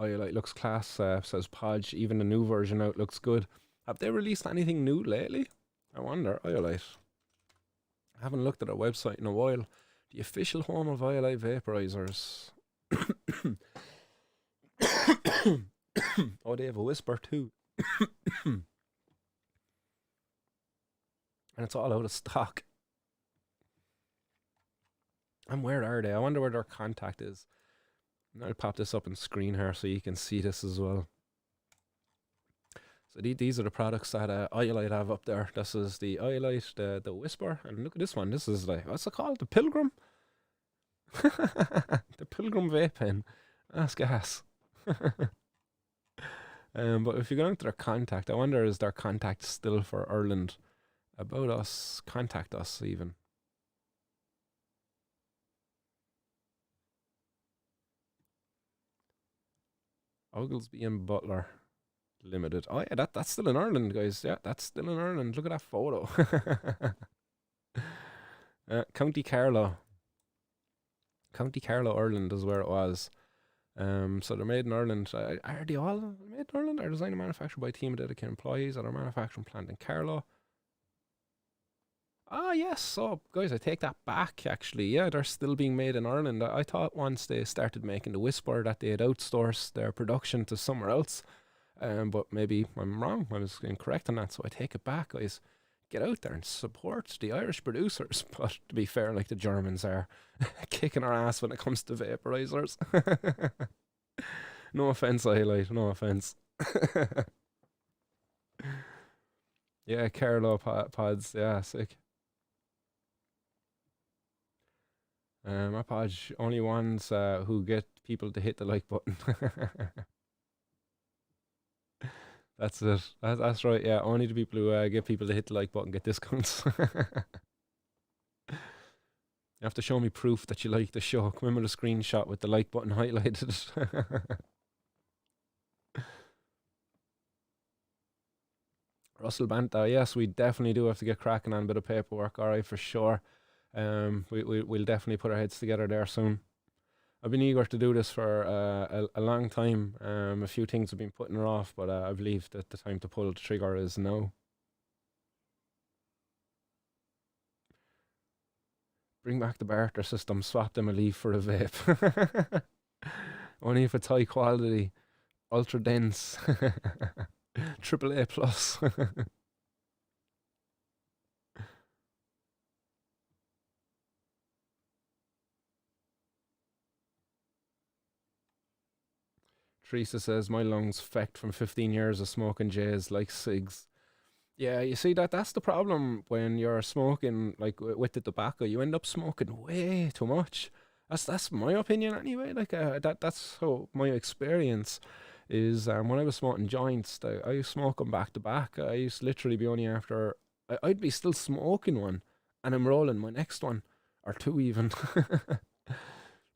Like looks class, says Podge. Even the new version out looks good. Have they released anything new lately? I wonder. Iolite. I haven't looked at their website in a while. The official home of Iolite vaporizers. Oh, they have a Whisper too. And it's all out of stock. And where are they? I wonder where their contact is. I'll pop this up on screen here so you can see this as well. So these are the products that Iolite have up there. This is the Iolite, the Whisper, and look at this one. This is like, what's it called? The Pilgrim? The Pilgrim vape pen. That's gas. But if you go into their contact, I wonder is their contact still for Ireland? About us, contact us even. Oglesby and Butler Limited. Oh yeah, that's still in Ireland, guys. Yeah, that's still in Ireland. Look at that photo. County Carlow. County Carlow, Ireland is where it was. So they're made in Ireland. Are they all made in Ireland? Are designed and manufactured by a team of dedicated employees at our manufacturing plant in Carlow? Ah, yes. So, guys, I take that back, actually. Yeah, they're still being made in Ireland. I thought once they started making the Whisper that they had outsourced their production to somewhere else. But maybe I'm wrong. I was incorrect on that, so I take it back, guys. get out there and support the Irish producers. But to be fair, like the Germans are kicking our ass when it comes to vaporizers. No offense, I highlight. No offense. Yeah, Carlo pods. Yeah, sick. My podge only ones who get people to hit the like button. That's it. That's right. Yeah, only the people who get people to hit the like button get discounts. You have to show me proof that you like the show. Come in with a screenshot with the like button highlighted. Russell Banta, yes, we definitely do have to get cracking on a bit of paperwork. All right, for sure. We'll definitely put our heads together there soon. I've been eager to do this for a long time. A few things have been putting her off, but I believe that the time to pull the trigger is now. Bring back the barter system, swap them a leaf for a vape. Only if it's high quality, ultra dense, triple A plus. Teresa says my lungs fecked from 15 years of smoking J's like cigs. Yeah, you see that's the problem when you're smoking like with the tobacco. You end up smoking way too much. That's my opinion anyway. Like that's how my experience is. When I was smoking joints, I was smoking back to back. I used to literally be only after I'd be still smoking one, and I'm rolling my next one or two even.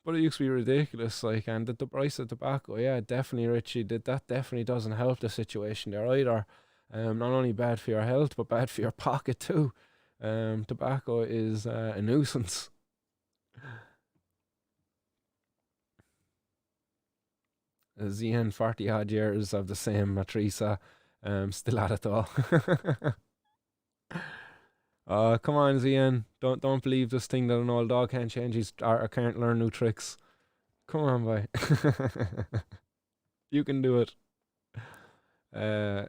But it used to be ridiculous, like, and the price of tobacco, yeah, definitely, Richie, that definitely doesn't help the situation there either. Not only bad for your health, but bad for your pocket too. Tobacco is a nuisance. Zian, 40 odd years of the same Matrisa, still at it though. Oh, come on, Zian. Don't believe this thing that an old dog can't change his or can't learn new tricks. Come on, boy. You can do it. Uh,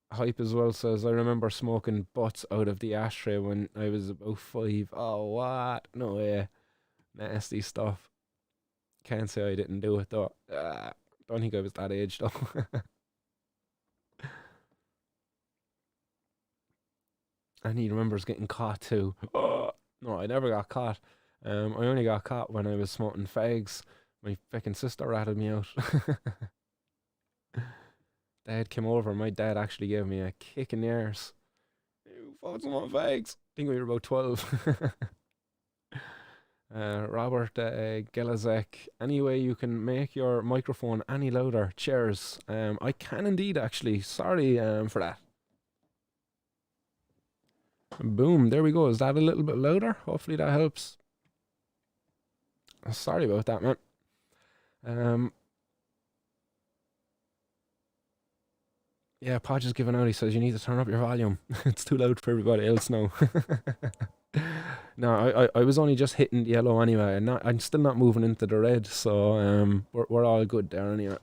Hype as well says I remember smoking butts out of the ashtray when I was about 5. Oh, what? No way. Nasty stuff. Can't say I didn't do it though. Don't think I was that age though. And he remembers getting caught too. Oh, no, I never got caught. I only got caught when I was smoking fags. My fucking sister ratted me out. Dad came over. My dad actually gave me a kick in the arse. You fucking smoking fags. I think we were about 12. Robert Gelazek. Any way you can make your microphone any louder? Cheers. I can indeed actually. Sorry for that. Boom, there we go. Is that a little bit louder? Hopefully that helps. Sorry about that, man. Yeah, Podge is giving out. He says you need to turn up your volume. It's too loud for everybody else now. No, I was only just hitting the yellow anyway, and I'm still not moving into the red, so we're all good there anyway.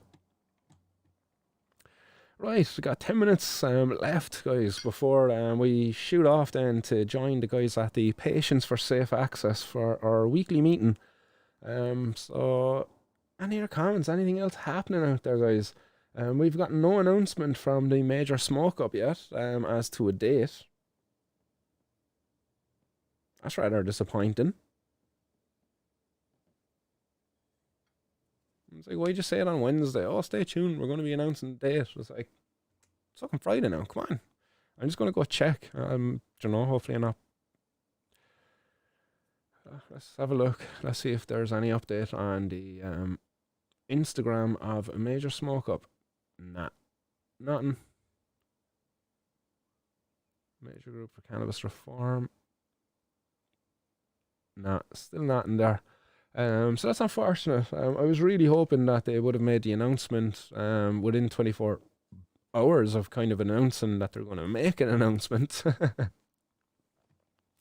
Right, we got 10 minutes left, guys, before we shoot off then to join the guys at the Patients for Safe Access for our weekly meeting. So, any other comments? Anything else happening out there, guys? We've got no announcement from the major smoke up yet as to a date. That's rather disappointing. It's like, why'd you say it on Wednesday? Oh, stay tuned. We're going to be announcing the date. It's like, it's fucking Friday now. Come on. I'm just going to go check. Hopefully I'm not. Let's have a look. Let's see if there's any update on the Instagram of a major smoke up. Nah. Nothing. Major group for cannabis reform. Nah, still nothing there. So that's unfortunate. I was really hoping that they would have made the announcement within 24 hours of kind of announcing that they're going to make an announcement.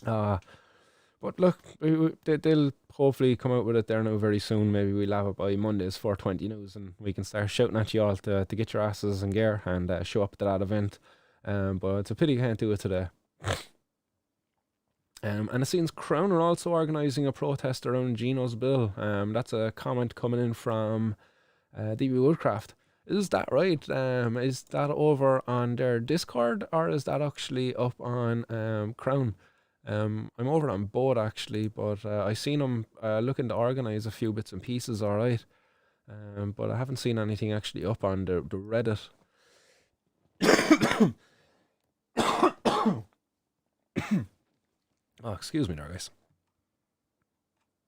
But look, they'll hopefully come out with it there now very soon. Maybe we'll have it by Monday's 420 news, and we can start shouting at you all to get your asses in gear and show up to that event. But it's a pity you can't do it today. And it seems Crown are also organising a protest around Gino's bill. That's a comment coming in from DB Woodcraft. Is that right? Is that over on their Discord, or is that actually up on Crown? I'm over on both actually, but I seen them looking to organise a few bits and pieces, alright. But I haven't seen anything actually up on the Reddit. Oh, excuse me there, guys.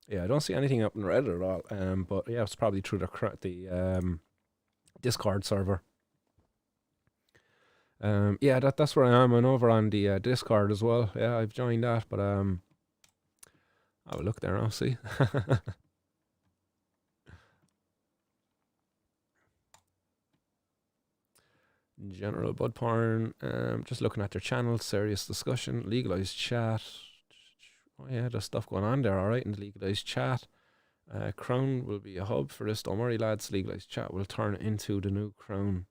Yeah, I don't see anything up on Reddit at all. But yeah, it's probably through the Discord server. Yeah, that's where I am. I'm over on the Discord as well. Yeah, I've joined that, but have a look there. I'll see. General bud porn. Just looking at their channel. Serious discussion. Legalized chat. Oh yeah, there's stuff going on there. All right, in the legalized chat. Crown will be a hub for this. Don't worry, lads. Legalized chat will turn into the new Crown.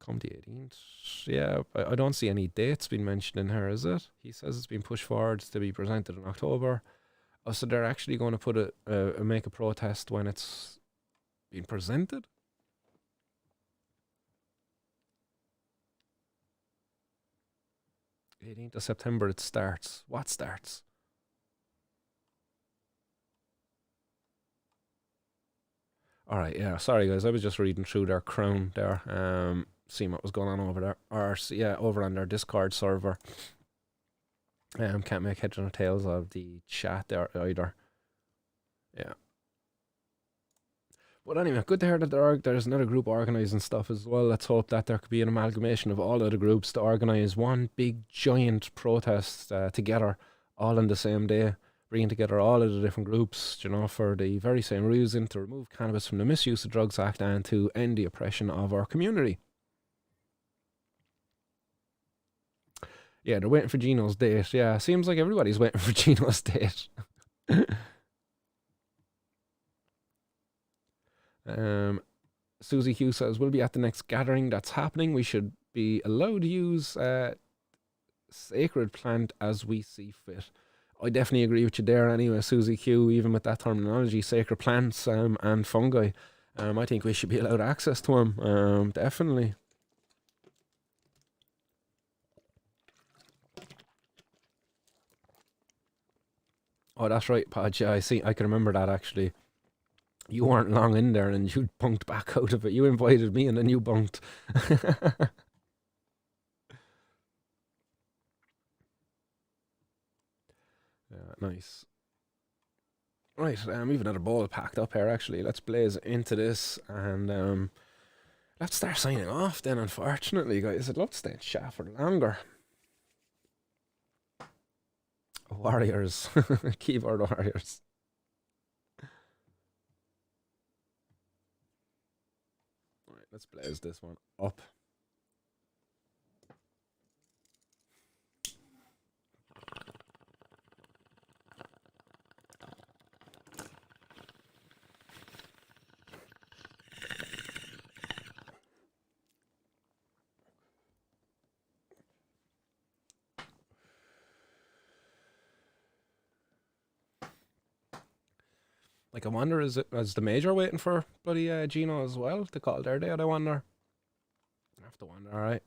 Come the 18th. Yeah, I don't see any dates being mentioned in here, is it? He says it's been pushed forward to be presented in October. Oh, so they're actually going to put make a protest when it's being presented? "18th of September it starts." What starts? Alright, yeah, sorry guys, I was just reading through their Crown there, seeing what was going on over there. Or, yeah, over on their Discord server. Can't make heads or tails of the chat there either. Yeah. But anyway, good to hear that there's another group organising stuff as well. Let's hope that there could be an amalgamation of all of the groups to organise one big giant protest together, all on the same day, bringing together all of the different groups, you know, for the very same reason: to remove cannabis from the Misuse of Drugs Act and to end the oppression of our community. Yeah, they're waiting for Gino's date. Yeah, seems like everybody's waiting for Gino's date. Susie Hugh says, "We'll be at the next gathering that's happening. We should be allowed to use sacred plant as we see fit." I definitely agree with you there anyway, Susie Q, even with that terminology, sacred plants and fungi. I think we should be allowed access to them, definitely. Oh, that's right, Podge. Yeah, I can remember that actually. You weren't long in there and you bunked back out of it. You invited me and then you bunked. Yeah, nice. Right, we've another bowl packed up here actually. Let's blaze into this and let's start signing off then, unfortunately, guys. I'd love to stay in chat for longer. Warriors. Keyboard warriors. Right, let's blaze this one up. Like, I wonder, is the major waiting for bloody Gino as well to call their date? I wonder. I have to wonder. All right.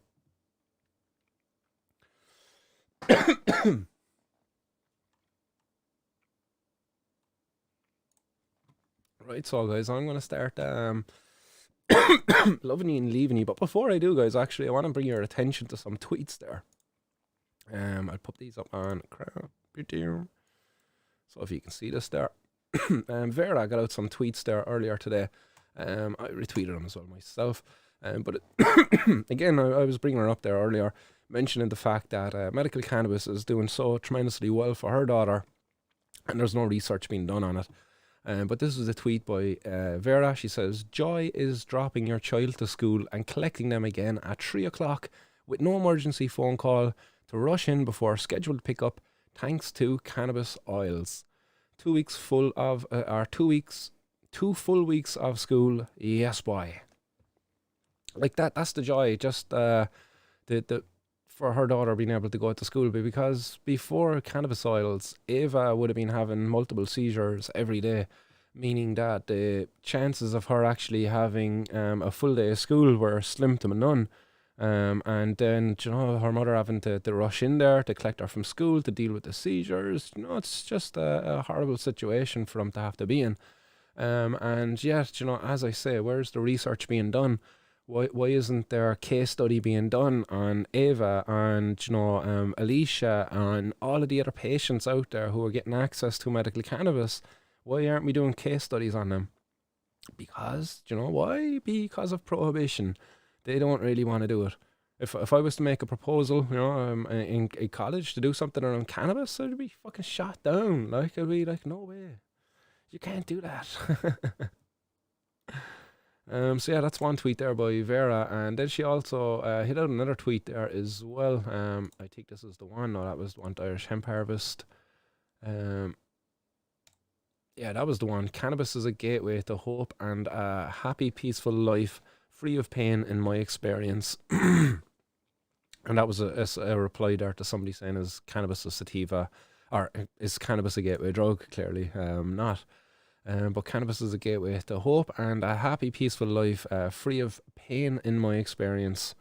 Right, so guys, I'm gonna start loving you and leaving you. But before I do, guys, actually, I want to bring your attention to some tweets there. I'll put these up on crowd. So if you can see this there. Vera got out some tweets there earlier today. I retweeted them as well myself. But again, I was bringing her up there earlier, mentioning the fact that medical cannabis is doing so tremendously well for her daughter, and there's no research being done on it. But this is a tweet by Vera. She says, "Joy is dropping your child to school and collecting them again at 3 o'clock with no emergency phone call to rush in before scheduled pickup, thanks to cannabis oils. 2 weeks full of, or 2 weeks, 2 full weeks of school. Yes, boy. Like that's the joy. Just the for her daughter being able to go to school, because before cannabis oils, Ava would have been having multiple seizures every day, meaning that the chances of her actually having a full day of school were slim to none. And then, her mother having to rush in there to collect her from school to deal with the seizures. It's just a horrible situation for them to have to be in. And yet, as I say, where's the research being done? Why isn't there a case study being done on Ava and Alicia and all of the other patients out there who are getting access to medical cannabis? Why aren't we doing case studies on them? Because, why? Because of prohibition. They don't really want to do it. If I was to make a proposal, in college to do something around cannabis, I'd be fucking shot down. Like, I'd be like, no way. You can't do that. So yeah, that's one tweet there by Vera, and then she also hit out another tweet there as well. I think this is the one. No, that was the one. Irish Hemp Harvest. Yeah, that was the one. Cannabis is a gateway to hope and a happy, peaceful life, free of pain, in my experience. And that was a reply there to somebody saying, is cannabis a sativa, or is cannabis a gateway drug? Clearly, not. But cannabis is a gateway to hope and a happy, peaceful life, free of pain, in my experience.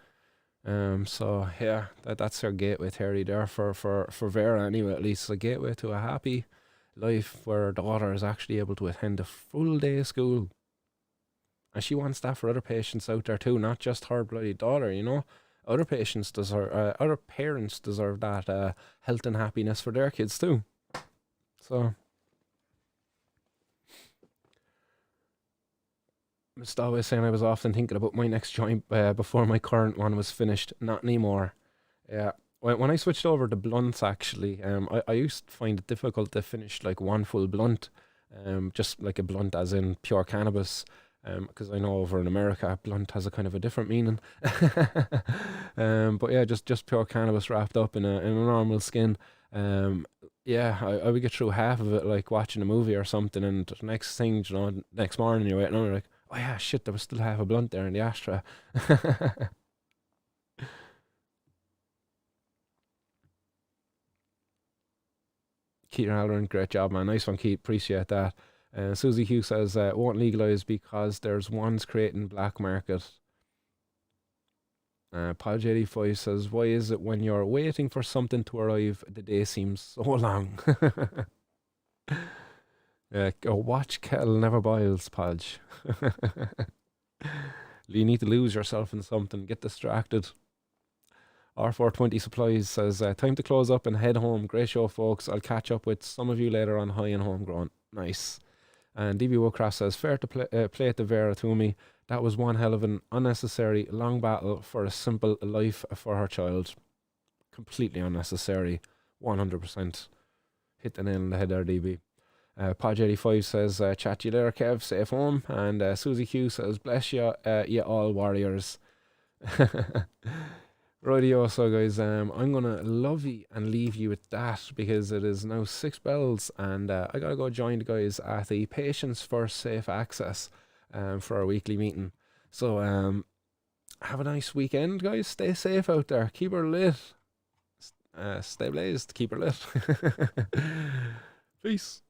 So yeah, that's her gateway theory there for Vera anyway. At least a gateway to a happy life where her daughter is actually able to attend a full day of school, and she wants that for other patients out there too, not just her bloody daughter. Other patients deserve, other parents deserve that health and happiness for their kids too. So. Mr. Always saying, I was often thinking about my next joint before my current one was finished. Not anymore. Yeah. When I switched over to blunts, actually, I used to find it difficult to finish like one full blunt, just like a blunt as in pure cannabis, because I know over in America, blunt has a kind of a different meaning. But yeah, just pure cannabis wrapped up in a normal skin. Yeah, I would get through half of it like watching a movie or something, and the next thing, next morning you're waiting on, you're like, oh yeah, shit, there was still half a blunt there in the ashtray. Keith Halloran, great job, man. Nice one, Keith. Appreciate that. Susie Hugh says, won't legalise because there's ones creating black market. Pod 85 says, why is it when you're waiting for something to arrive, the day seems so long? Watch kettle never boils, Podge. You need to lose yourself in something, get distracted. R420 Supplies says, time to close up and head home. Great show, folks. I'll catch up with some of you later on High and Homegrown. Nice. And DB Woodcraft says, fair to play it to Vera to me. That was one hell of an unnecessary long battle for a simple life for her child. Completely unnecessary. 100%. Hit the nail on the head there, DB. Podge 85 says, chat to you later, Kev. Safe home. And Susie Hugh says, bless you, you all warriors. Rightio, so guys, I'm gonna love you and leave you with that, because it is now 6 bells, and I gotta go join the guys at the Patients for Safe Access for our weekly meeting. So have a nice weekend, guys. Stay safe out there. Keep her lit. Stay blazed. Keep her lit. Peace.